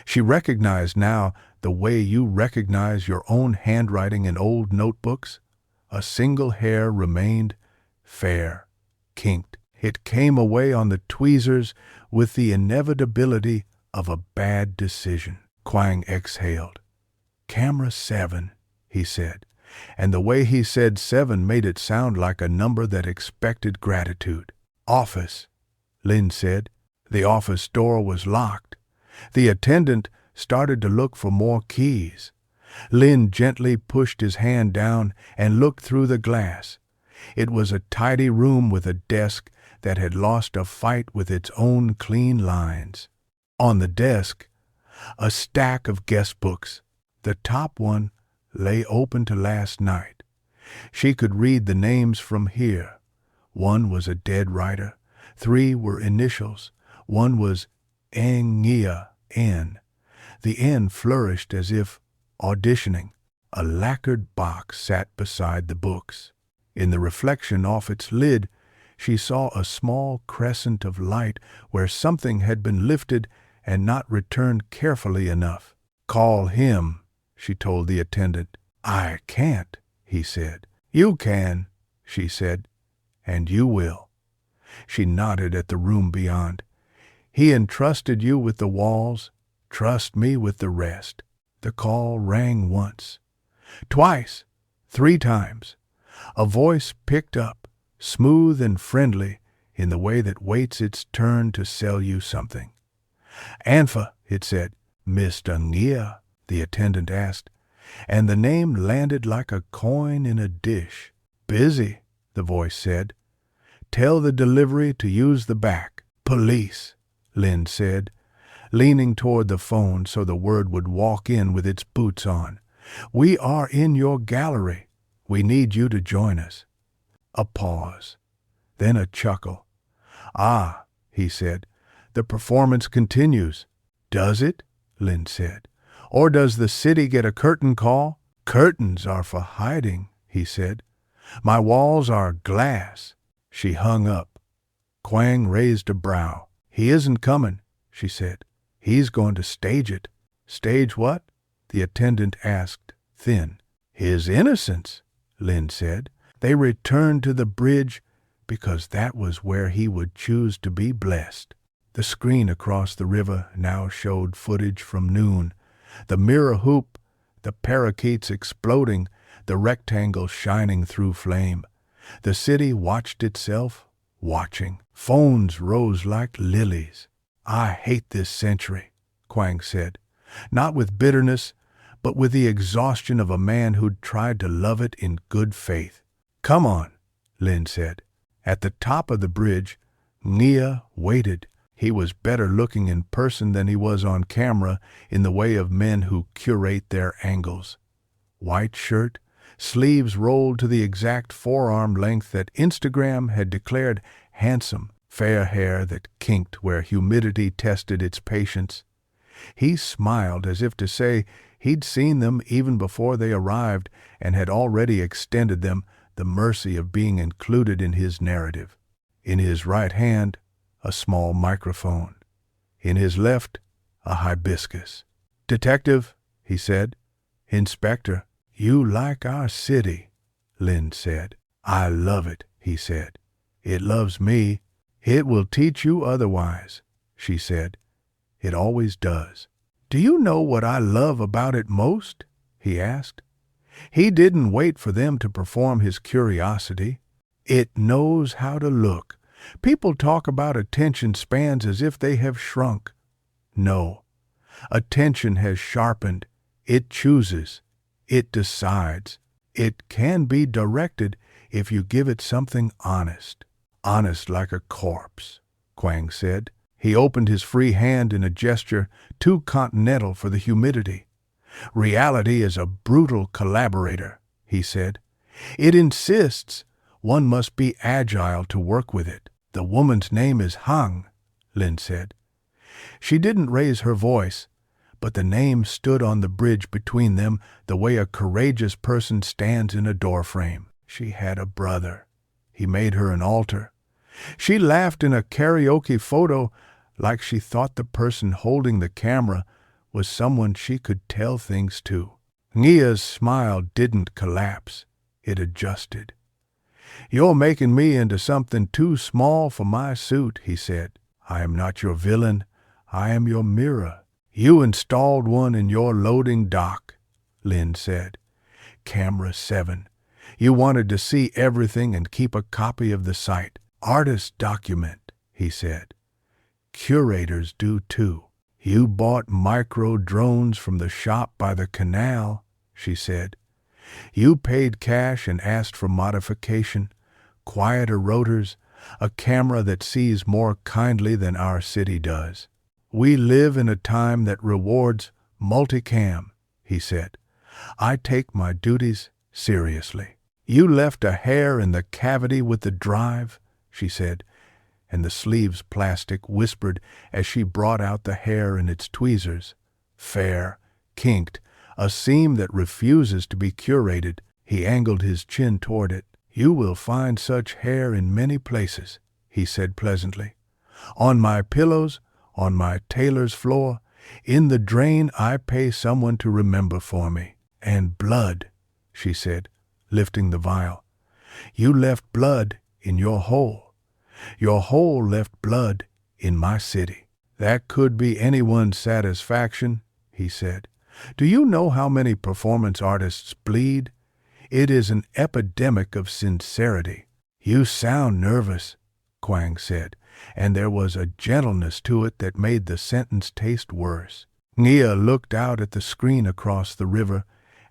She recognized now the way you recognize your own handwriting in old notebooks. A single hair remained, fair, kinked. It came away on the tweezers with the inevitability of a bad decision. Quang exhaled. "Camera 7, he said, and the way he said 7 made it sound like a number that expected gratitude. "Office," Lynn said. The office door was locked. The attendant started to look for more keys. Lynn gently pushed his hand down and looked through the glass. It was a tidy room with a desk that had lost a fight with its own clean lines. On the desk, a stack of guest books. The top one lay open to last night. She could read the names from here. One was a dead writer. 3 were initials. One was Nia N. The N flourished as if auditioning. A lacquered box sat beside the books. In the reflection off its lid, she saw a small crescent of light where something had been lifted and not returned carefully enough. "Call him," she told the attendant. "I can't," he said. "You can," she said, "and you will." She nodded at the room beyond. "He entrusted you with the walls. Trust me with the rest." The call rang once, twice, 3 times. A voice picked up, smooth and friendly in the way that waits its turn to sell you something. "Anfa," it said. "Mr. Nia?" the attendant asked, and the name landed like a coin in a dish. "Busy," the voice said. "Tell the delivery to use the back." "Police," Lynn said, leaning toward the phone so the word would walk in with its boots on. "We are in your gallery. We need you to join us." A pause, then a chuckle. "Ah," he said, "the performance continues." "Does it?" Lynn said. "Or does the city get a curtain call?" "Curtains are for hiding," he said. "My walls are glass." She hung up. Quang raised a brow. "He isn't coming," she said. "He's going to stage it." "Stage what?" the attendant asked, thin. "His innocence," Lynn said. They returned to the bridge because that was where he would choose to be blessed. The screen across the river now showed footage from noon. The mirror hoop, the parakeets exploding, the rectangle shining through flame. The city watched itself, watching. Phones rose like lilies. "I hate this century," Quang said, not with bitterness, but with the exhaustion of a man who'd tried to love it in good faith. "Come on," Lynn said. At the top of the bridge, Nia waited. He was better looking in person than he was on camera in the way of men who curate their angles. White shirt, sleeves rolled to the exact forearm length that Instagram had declared handsome, fair hair that kinked where humidity tested its patience. He smiled as if to say he'd seen them even before they arrived and had already extended them the mercy of being included in his narrative. In his right hand, a small microphone. In his left, a hibiscus. "Detective," he said. "Inspector, you like our city," Linh said. "I love it," he said. "It loves me." "It will teach you otherwise," she said. "It always does." "Do you know what I love about it most?" he asked. He didn't wait for them to perform his curiosity. "It knows how to look. People talk about attention spans as if they have shrunk. No. Attention has sharpened. It chooses. It decides. It can be directed if you give it something honest." "Honest like a corpse," Quang said. He opened his free hand in a gesture too continental for the humidity. "Reality is a brutal collaborator," he said. "It insists one must be agile to work with it." "The woman's name is Hang," Linh said. She didn't raise her voice, but the name stood on the bridge between them the way a courageous person stands in a doorframe. She had a brother. He made her an altar. She laughed in a karaoke photo like she thought the person holding the camera was someone she could tell things to. Nia's smile didn't collapse. It adjusted. "You're making me into something too small for my suit," he said. "I am not your villain. I am your mirror." "You installed one in your loading dock," Linh said. "Camera 7. You wanted to see everything and keep a copy of the site. Artists document," he said. "Curators do too." "You bought micro drones from the shop by the canal," she said. "You paid cash and asked for modification, quieter rotors, a camera that sees more kindly than our city does." "We live in a time that rewards multicam," he said. "I take my duties seriously." "You left a hair in the cavity with the drive," she said, and the sleeve's plastic whispered as she brought out the hair in its tweezers. Fair, kinked, a seam that refuses to be curated. He angled his chin toward it. "You will find such hair in many places," he said pleasantly. "On my pillows, on my tailor's floor, in the drain I pay someone to remember for me. And blood," she said, lifting the vial. "You left blood in your hole. Your hole left blood in my city." "That could be anyone's satisfaction," he said. "Do you know how many performance artists bleed? It is an epidemic of sincerity." "You sound nervous," Quang said, and there was a gentleness to it that made the sentence taste worse. Nia looked out at the screen across the river,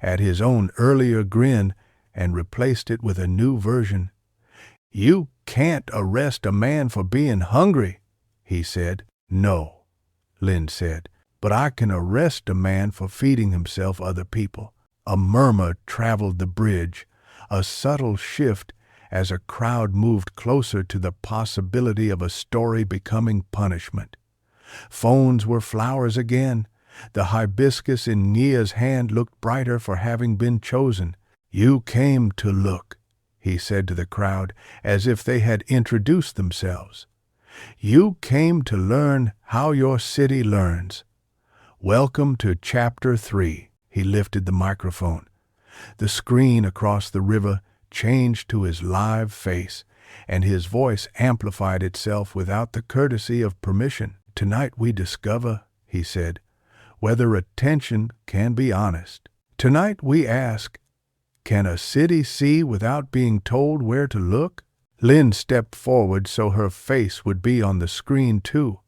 at his own earlier grin, and replaced it with a new version. "You can't arrest a man for being hungry," he said. "No," Linh said, "but I can arrest a man for feeding himself other people." A murmur traveled the bridge, a subtle shift as a crowd moved closer to the possibility of a story becoming punishment. Phones were flowers again. The hibiscus in Nia's hand looked brighter for having been chosen. "You came to look," he said to the crowd, as if they had introduced themselves. "You came to learn how your city learns. Welcome to Chapter 3. He lifted the microphone. The screen across the river changed to his live face, and his voice amplified itself without the courtesy of permission. "Tonight we discover," he said, "whether attention can be honest. Tonight we ask, can a city see without being told where to look?" Linh stepped forward so her face would be on the screen too.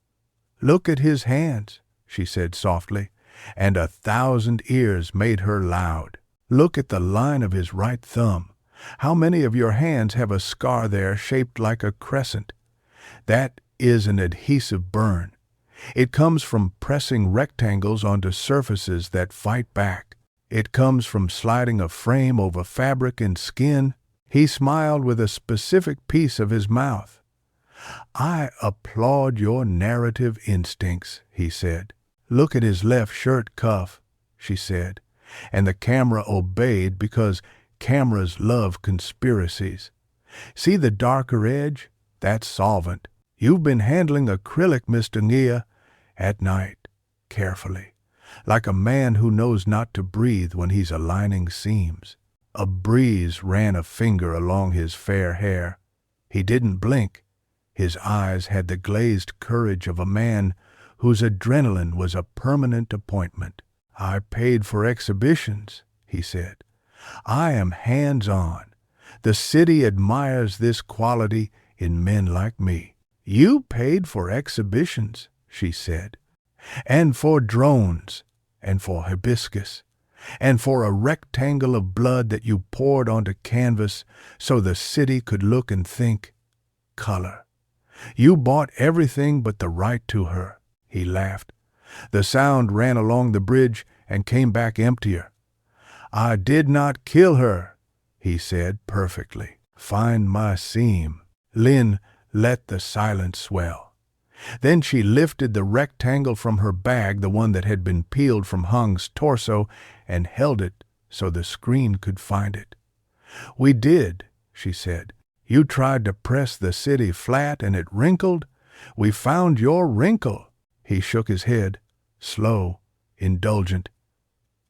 "Look at his hands," she said softly, and 1,000 ears made her loud. "Look at the line of his right thumb. How many of your hands have a scar there shaped like a crescent? That is an adhesive burn. It comes from pressing rectangles onto surfaces that fight back. It comes from sliding a frame over fabric and skin. He smiled with a specific piece of his mouth. I applaud your narrative instincts, he said. Look at his left shirt cuff, she said, and the camera obeyed because cameras love conspiracies. See the darker edge? That's solvent. You've been handling acrylic, Mr. Nia, at night, carefully, like a man who knows not to breathe when he's aligning seams. A breeze ran a finger along his fair hair. He didn't blink. His eyes had the glazed courage of a man whose adrenaline was a permanent appointment. I paid for exhibitions, he said. I am hands-on. The city admires this quality in men like me. You paid for exhibitions, she said, and for drones, and for hibiscus, and for a rectangle of blood that you poured onto canvas so the city could look and think. Color. You bought everything but the right to her, he laughed. The sound ran along the bridge and came back emptier. I did not kill her, he said perfectly. Find my seam. Linh let the silence swell. Then she lifted the rectangle from her bag, the one that had been peeled from Hung's torso, and held it so the screen could find it. We did, she said. You tried to press the city flat and it wrinkled. We found your wrinkle. He shook his head, slow, indulgent.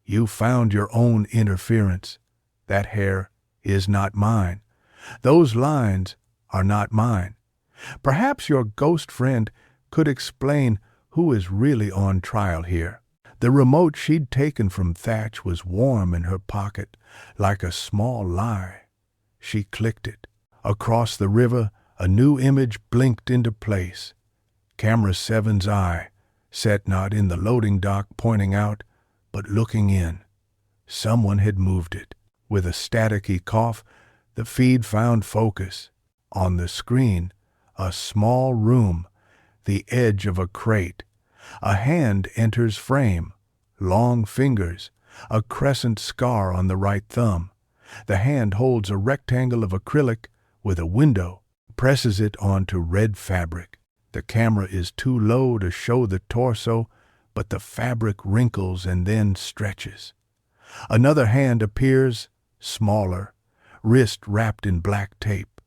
You found your own interference. That hair is not mine. Those lines are not mine. Perhaps your ghost friend could explain who is really on trial here. The remote she'd taken from Thatch was warm in her pocket, like a small lie. She clicked it. Across the river, a new image blinked into place. Camera 7's eye, set not in the loading dock pointing out, but looking in. Someone had moved it. With a staticky cough, the feed found focus. On the screen, a small room, the edge of a crate. A hand enters frame, long fingers, a crescent scar on the right thumb. The hand holds a rectangle of acrylic with a window, presses it onto red fabric. The camera is too low to show the torso, but the fabric wrinkles and then stretches. Another hand appears, smaller, wrist wrapped in black tape.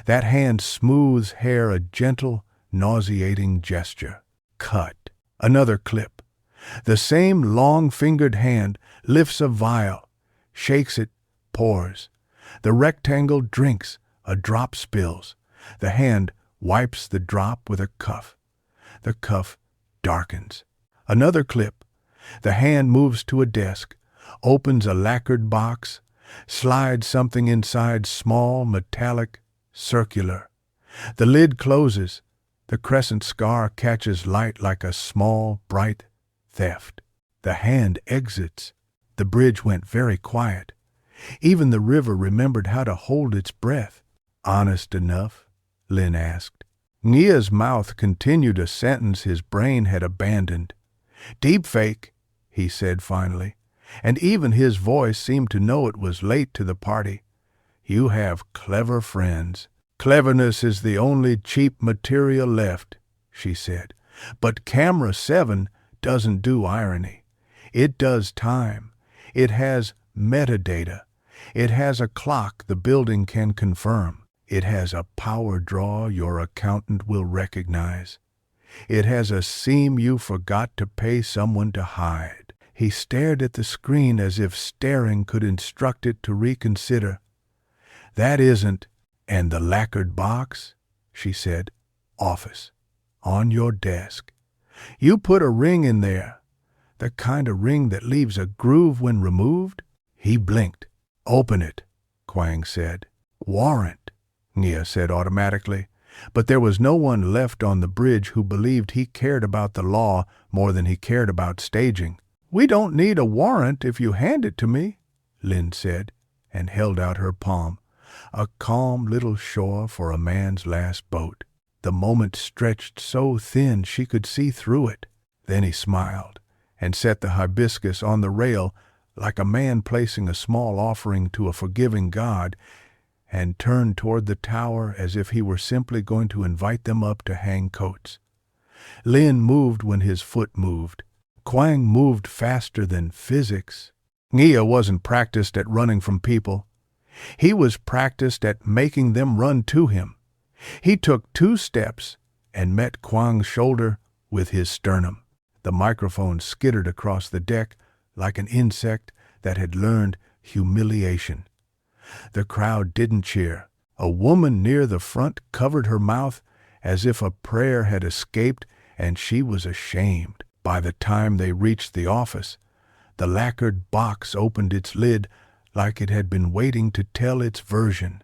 That hand smooths hair, a gentle, nauseating gesture. Cut. Another clip. The same long-fingered hand lifts a vial, shakes it, pours. The rectangle drinks, a drop spills. The hand wipes the drop with a cuff. The cuff darkens. Another clip. The hand moves to a desk, opens a lacquered box, slides something inside, small, metallic, circular. The lid closes. The crescent scar catches light like a small, bright theft. The hand exits. The bridge went very quiet. Even the river remembered how to hold its breath. Honest enough? Linh asked. Nia's mouth continued a sentence his brain had abandoned. Deep fake, he said finally, and even his voice seemed to know it was late to the party. You have clever friends. Cleverness is the only cheap material left, she said. But camera 7 doesn't do irony. It does time. It has metadata. It has a clock the building can confirm. It has a power draw your accountant will recognize. It has a seam you forgot to pay someone to hide. He stared at the screen as if staring could instruct it to reconsider. That isn't. And the lacquered box, she said. Office. On your desk. You put a ring in there. The kind of ring that leaves a groove when removed? He blinked. Open it, Quang said. Warrant, Nia said automatically. But there was no one left on the bridge who believed he cared about the law more than he cared about staging. We don't need a warrant if you hand it to me, Linh said, and held out her palm. A calm little shore for a man's last boat. The moment stretched so thin she could see through it. Then he smiled and set the hibiscus on the rail, like a man placing a small offering to a forgiving God, and turned toward the tower as if he were simply going to invite them up to hang coats. Linh moved when his foot moved. Quang moved faster than physics. Neo wasn't practiced at running from people. He was practiced at making them run to him. He took 2 steps and met Quang's shoulder with his sternum. The microphone skittered across the deck like an insect that had learned humiliation. The crowd didn't cheer. A woman near the front covered her mouth as if a prayer had escaped, and she was ashamed. By the time they reached the office, the lacquered box opened its lid like it had been waiting to tell its version.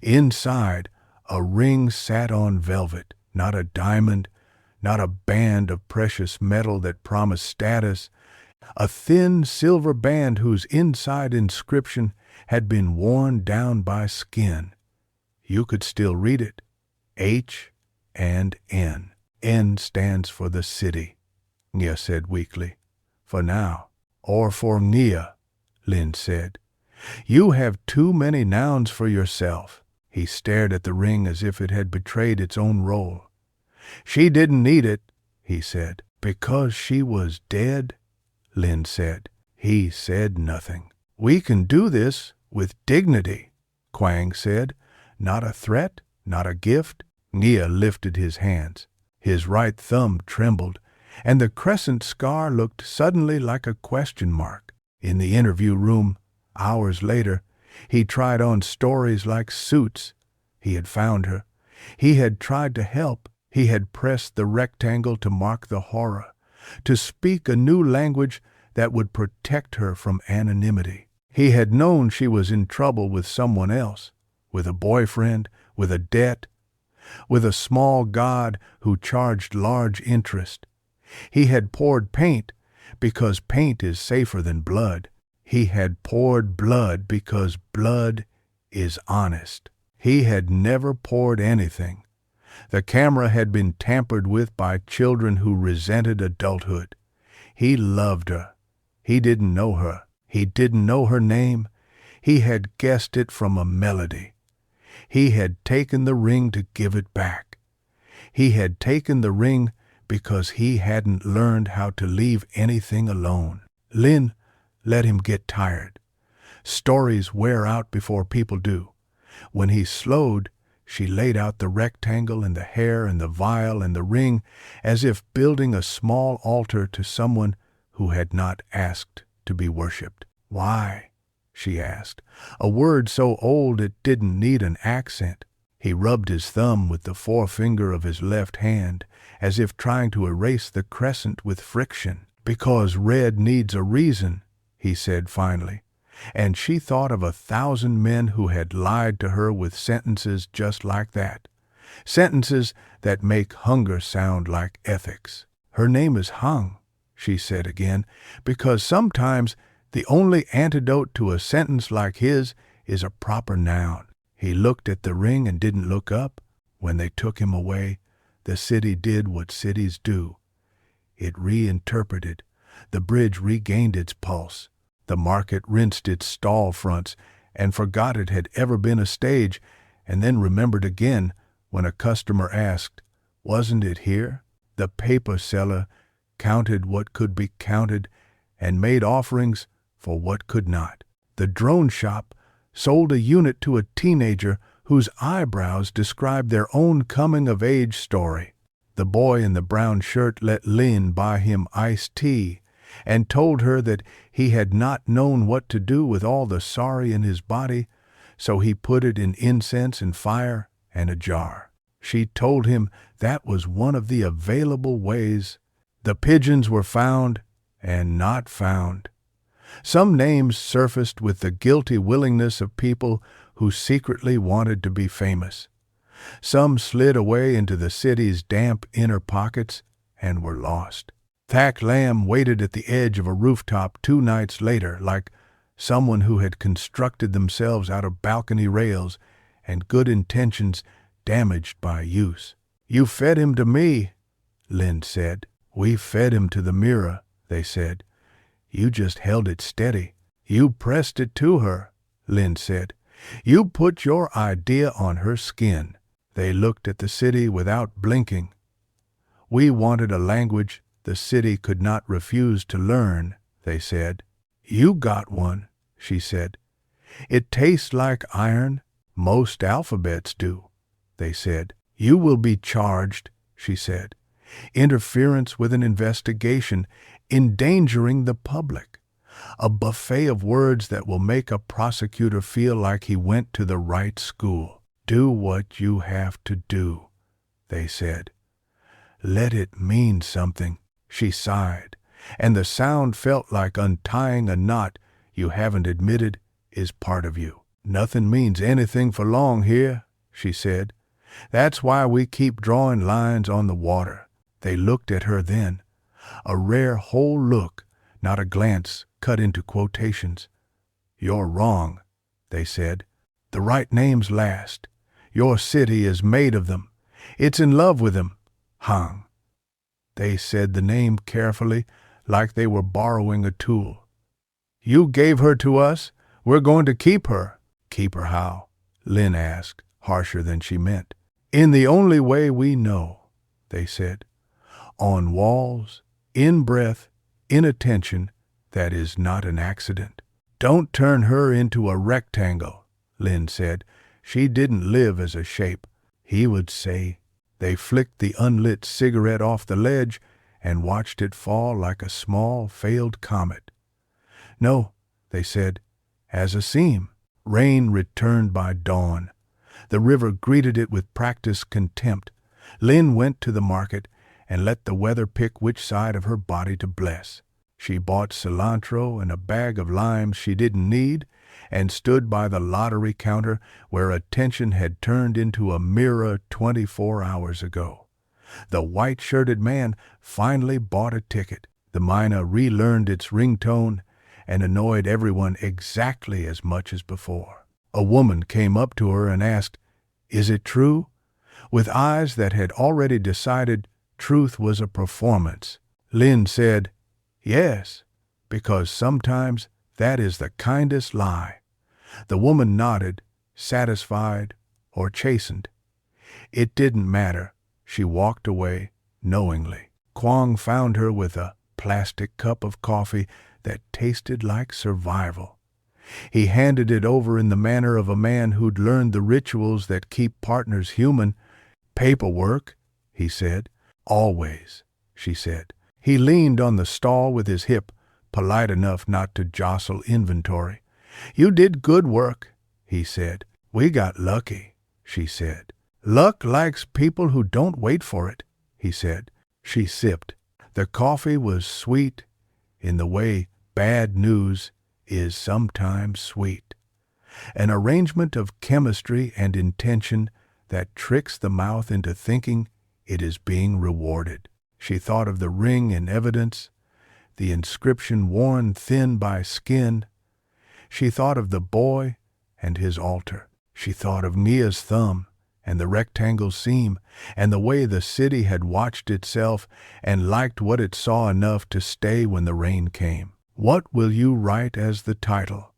Inside, a ring sat on velvet, not a diamond, not a band of precious metal that promised status, a thin silver band whose inside inscription had been worn down by skin. You could still read it. H and N. N stands for the city, Nia said weakly. For now. Or for Nia, Linh said. You have too many nouns for yourself. He stared at the ring as if it had betrayed its own role. She didn't need it, he said. Because she was dead, Linh said. He said nothing. We can do this with dignity, Quang said. Not a threat, not a gift. Nia lifted his hands. His right thumb trembled, and the crescent scar looked suddenly like a question mark. In the interview room, hours later, he tried on stories like suits. He had found her. He had tried to help. He had pressed the rectangle to mark the horror, to speak a new language that would protect her from anonymity. He had known she was in trouble with someone else, with a boyfriend, with a debt, with a small god who charged large interest. He had poured paint because paint is safer than blood. He had poured blood because blood is honest. He had never poured anything. The camera had been tampered with by children who resented adulthood. He loved her. He didn't know her. He didn't know her name. He had guessed it from a melody. He had taken the ring to give it back. He had taken the ring because he hadn't learned how to leave anything alone. Linh let him get tired. Stories wear out before people do. When he slowed, she laid out the rectangle and the hair and the vial and the ring as if building a small altar to someone who had not asked to be worshipped. Why? She asked, a word so old it didn't need an accent. He rubbed his thumb with the forefinger of his left hand, as if trying to erase the crescent with friction. Because red needs a reason, he said finally, and she thought of 1,000 men who had lied to her with sentences just like that. Sentences that make hunger sound like ethics. Her name is Hung, she said again, because sometimes the only antidote to a sentence like his is a proper noun. He looked at the ring and didn't look up. When they took him away, the city did what cities do. It reinterpreted. The bridge regained its pulse. The market rinsed its stall fronts and forgot it had ever been a stage, and then remembered again when a customer asked, "Wasn't it here?" The paper seller counted what could be counted and made offerings for what could not. The drone shop sold a unit to a teenager whose eyebrows described their own coming-of-age story. The boy in the brown shirt let Linh buy him iced tea and told her that he had not known what to do with all the sorry in his body, so he put it in incense and fire and a jar. She told him that was one of the available ways. The pigeons were found and not found. Some names surfaced with the guilty willingness of people who secretly wanted to be famous. Some slid away into the city's damp inner pockets and were lost. Thack Lamb waited at the edge of a rooftop 2 nights later like someone who had constructed themselves out of balcony rails and good intentions damaged by use. "You fed him to me," Linh said. "We fed him to the mirror," they said. You just held it steady. You pressed it to her, Lynn said. You put your idea on her skin. They looked at the city without blinking. We wanted a language the city could not refuse to learn, they said. You got one, she said. It tastes like iron. Most alphabets do, they said. You will be charged, she said. Interference with an investigation, endangering the public. A buffet of words that will make a prosecutor feel like he went to the right school. Do what you have to do, they said. Let it mean something, she sighed, and the sound felt like untying a knot you haven't admitted is part of you. Nothing means anything for long here, she said. That's why we keep drawing lines on the water. They looked at her then, a rare whole look, not a glance cut into quotations. You're wrong, they said. The right names last. Your city is made of them. It's in love with them. Hang. They said the name carefully, like they were borrowing a tool. You gave her to us. We're going to keep her. Keep her how? Lynn asked, harsher than she meant. In the only way we know, they said. On walls, in breath, in attention, that is not an accident. Don't turn her into a rectangle, Lynn said. She didn't live as a shape, he would say. They flicked the unlit cigarette off the ledge and watched it fall like a small, failed comet. No, they said, as a seam. Rain returned by dawn. The river greeted it with practiced contempt. Lynn went to the market and let the weather pick which side of her body to bless. She bought cilantro and a bag of limes she didn't need and stood by the lottery counter where attention had turned into a mirror 24 hours ago. The white-shirted man finally bought a ticket. The mina relearned its ringtone and annoyed everyone exactly as much as before. A woman came up to her and asked, "Is it true?" with eyes that had already decided truth was a performance. Lynn said, "Yes, because sometimes that is the kindest lie." The woman nodded, satisfied or chastened. It didn't matter. She walked away knowingly. Quang found her with a plastic cup of coffee that tasted like survival. He handed it over in the manner of a man who'd learned the rituals that keep partners human. "Paperwork," he said. "Always," she said. He leaned on the stall with his hip, polite enough not to jostle inventory. "You did good work," he said. "We got lucky," she said. "Luck likes people who don't wait for it," he said. She sipped. The coffee was sweet in the way bad news is sometimes sweet. An arrangement of chemistry and intention that tricks the mouth into thinking it is being rewarded. She thought of the ring in evidence, the inscription worn thin by skin. She thought of the boy and his altar. She thought of Nia's thumb and the rectangle seam and the way the city had watched itself and liked what it saw enough to stay when the rain came. "What will you write as the title?"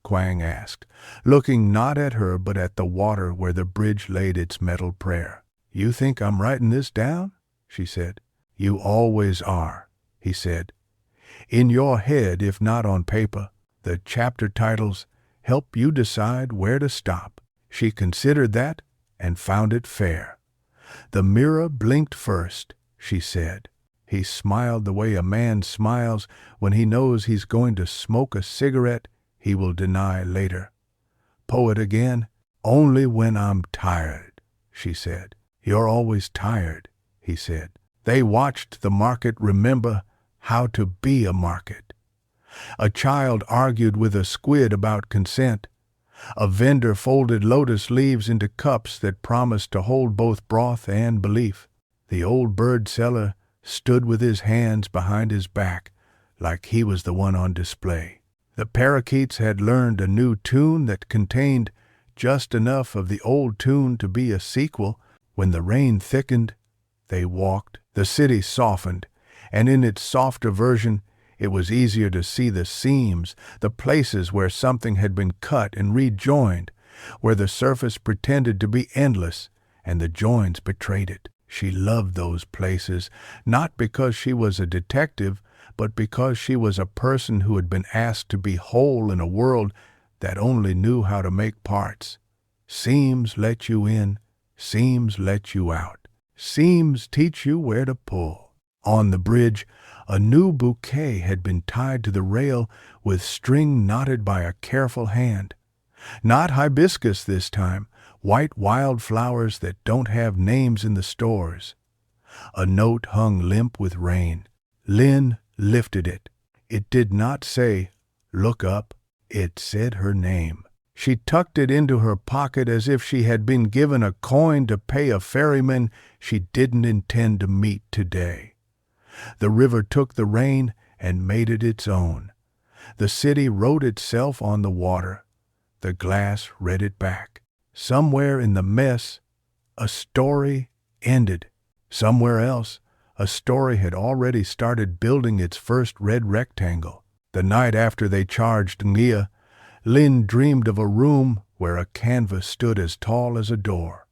Quang asked, looking not at her but at the water where the bridge laid its metal prayer. "You think I'm writing this down?" she said. "You always are," he said. "In your head, if not on paper. The chapter titles help you decide where to stop." She considered that and found it fair. "The mirror blinked first," she said. He smiled the way a man smiles when he knows he's going to smoke a cigarette he will deny later. "Poet again?" "Only when I'm tired," she said. "You're always tired," he said. They watched the market remember how to be a market. A child argued with a squid about consent. A vendor folded lotus leaves into cups that promised to hold both broth and belief. The old bird seller stood with his hands behind his back, like he was the one on display. The parakeets had learned a new tune that contained just enough of the old tune to be a sequel. When the rain thickened, they walked. The city softened, and in its softer version, It was easier to see the seams, the places where something had been cut and rejoined, where the surface pretended to be endless and the joins betrayed it. She loved those places, not because she was a detective, but because she was a person who had been asked to be whole in a world that only knew how to make parts. Seams let you in, seams let you out. Seams teach you where to pull. On the bridge, a new bouquet had been tied to the rail with string knotted by a careful hand. Not hibiscus this time, white wildflowers that don't have names in the stores. A note hung limp with rain. Lynn lifted it. It did not say, "Look up." It said her name. She tucked it into her pocket as if she had been given a coin to pay a ferryman she didn't intend to meet today. The river took the rain and made it its own. The city wrote itself on the water. The glass read it back. Somewhere in the mess, a story ended. Somewhere else, a story had already started building its first red rectangle. The night after they charged Nia, Lynn dreamed of a room where a canvas stood as tall as a door.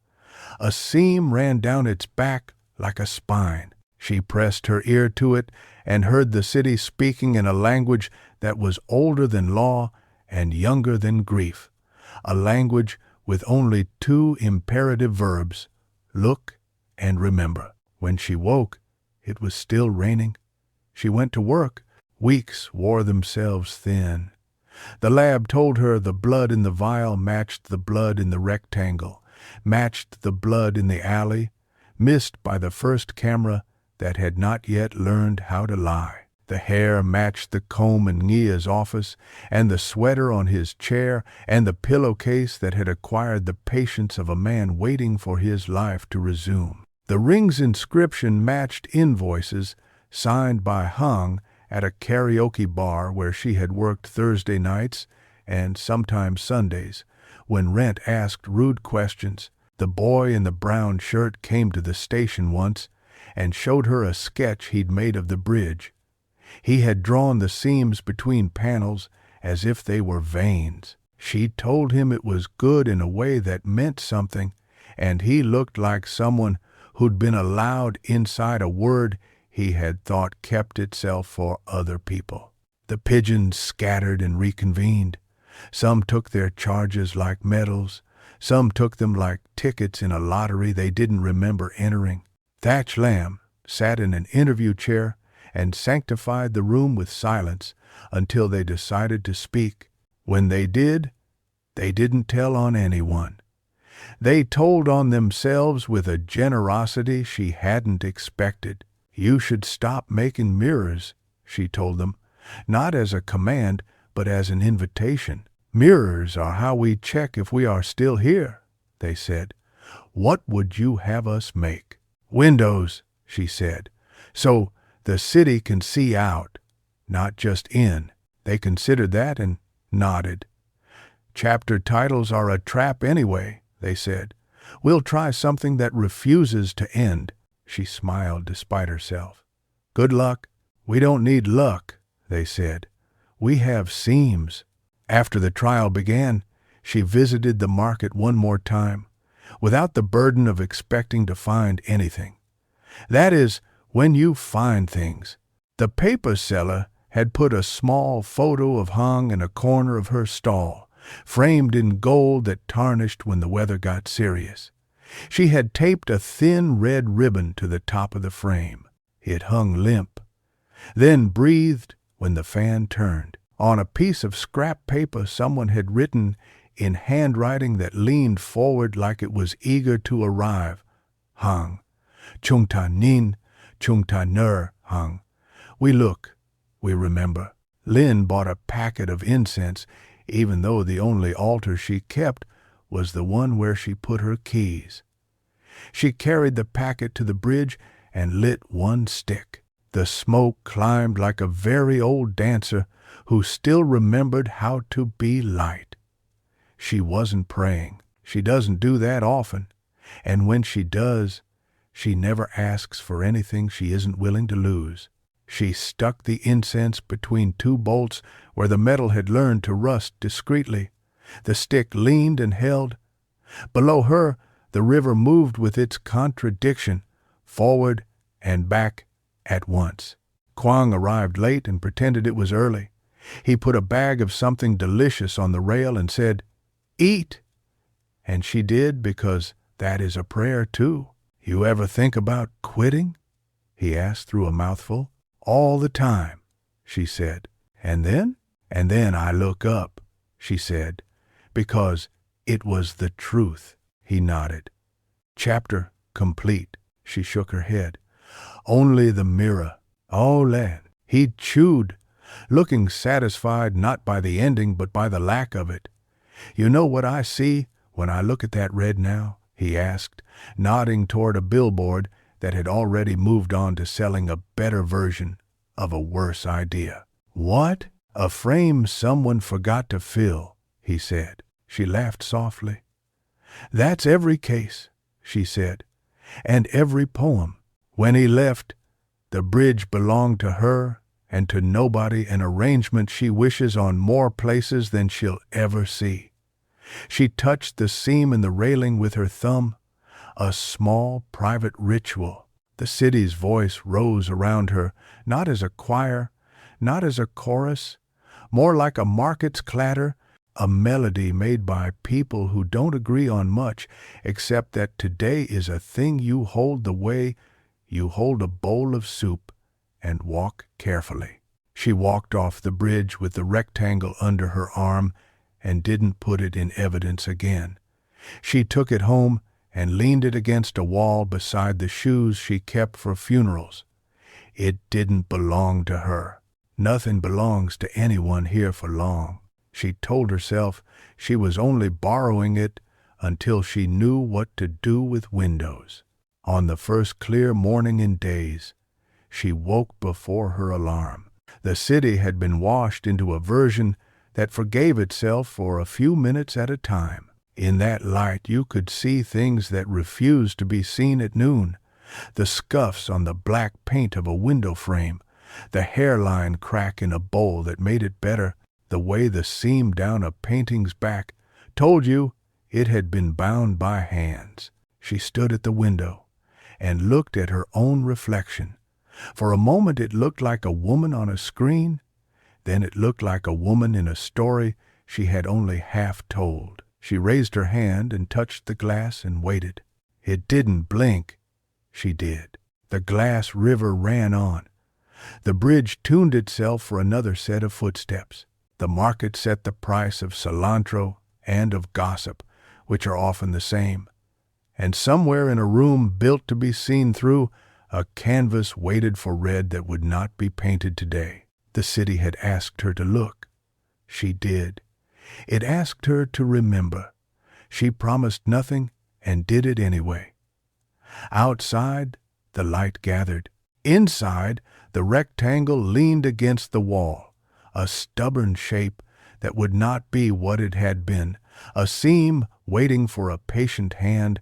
A seam ran down its back like a spine. She pressed her ear to it and heard the city speaking in a language that was older than law and younger than grief. A language with only two imperative verbs, look and remember. When she woke, it was still raining. She went to work. Weeks wore themselves thin. The lab told her the blood in the vial matched the blood in the rectangle, matched the blood in the alley, missed by the first camera that had not yet learned how to lie. The hair matched the comb in Nia's office, and the sweater on his chair, and the pillowcase that had acquired the patience of a man waiting for his life to resume. The ring's inscription matched invoices signed by Hung at a karaoke bar where she had worked Thursday nights and sometimes Sundays, when Rent asked rude questions. The boy in the brown shirt came to the station once and showed her a sketch he'd made of the bridge. He had drawn the seams between panels as if they were veins. She told him it was good in a way that meant something, and he looked like someone who'd been allowed inside a word he had thought kept itself for other people. The pigeons scattered and reconvened. Some took their charges like medals. Some took them like tickets in a lottery they didn't remember entering. Thatch Lamb sat in an interview chair and sanctified the room with silence until they decided to speak. When they did, they didn't tell on anyone. They told on themselves with a generosity she hadn't expected. "You should stop making mirrors," she told them, not as a command, but as an invitation. "Mirrors are how we check if we are still here," they said. "What would you have us make?" "Windows," she said, "so the city can see out, not just in." They considered that and nodded. "Chapter titles are a trap anyway," they said. "We'll try something that refuses to end." She smiled despite herself. "Good luck." "We don't need luck," they said. "We have seams." After the trial began, she visited the market one more time, without the burden of expecting to find anything. That is, when you find things. The paper seller had put a small photo of Hung in a corner of her stall, framed in gold that tarnished when the weather got serious. She had taped a thin red ribbon to the top of the frame. It hung limp, then breathed when the fan turned. On a piece of scrap paper someone had written in handwriting that leaned forward like it was eager to arrive, Hung. Chung ta nin, chung ta ner, Hung. We look, we remember. Lynn bought a packet of incense, even though the only altar she kept was the one where she put her keys. She carried the packet to the bridge and lit one stick. The smoke climbed like a very old dancer who still remembered how to be light. She wasn't praying. She doesn't do that often. And when she does, she never asks for anything she isn't willing to lose. She stuck the incense between two bolts where the metal had learned to rust discreetly. The stick leaned and held. Below her, the river moved with its contradiction, forward and back at once. Quang arrived late and pretended it was early. He put a bag of something delicious on the rail and said, "Eat!" And she did, because that is a prayer too. "You ever think about quitting?" he asked through a mouthful. "All the time," she said. "And then?" "And then I look up," she said, "because it was the truth." He nodded. "Chapter complete." She shook her head. "Only the mirror." "Oh, lad." He chewed, looking satisfied not by the ending but by the lack of it. "You know what I see when I look at that red now?" he asked, nodding toward a billboard that had already moved on to selling a better version of a worse idea. "What?" "A frame someone forgot to fill," he said. She laughed softly. "That's every case," she said, "and every poem. When he left, the bridge belonged to her and to nobody, an arrangement she wishes on more places than she'll ever see." She touched the seam in the railing with her thumb, a small private ritual. The city's voice rose around her, not as a choir, not as a chorus, more like a market's clatter, a melody made by people who don't agree on much, except that today is a thing you hold the way you hold a bowl of soup and walk carefully. She walked off the bridge with the rectangle under her arm and didn't put it in evidence again. She took it home and leaned it against a wall beside the shoes she kept for funerals. It didn't belong to her. Nothing belongs to anyone here for long. She told herself she was only borrowing it until she knew what to do with windows. On the first clear morning in days, she woke before her alarm. The city had been washed into a version that forgave itself for a few minutes at a time. In that light you could see things that refused to be seen at noon. The scuffs on the black paint of a window frame, the hairline crack in a bowl that made it better, the way the seam down a painting's back told you it had been bound by hands. She stood at the window and looked at her own reflection. For a moment it looked like a woman on a screen, then it looked like a woman in a story she had only half told. She raised her hand and touched the glass and waited. It didn't blink. She did. The glass river ran on. The bridge tuned itself for another set of footsteps. The market set the price of cilantro and of gossip, which are often the same. And somewhere in a room built to be seen through, a canvas waited for red that would not be painted today. The city had asked her to look. She did. It asked her to remember. She promised nothing and did it anyway. Outside, the light gathered. Inside, the rectangle leaned against the wall, a stubborn shape that would not be what it had been, a seam waiting for a patient hand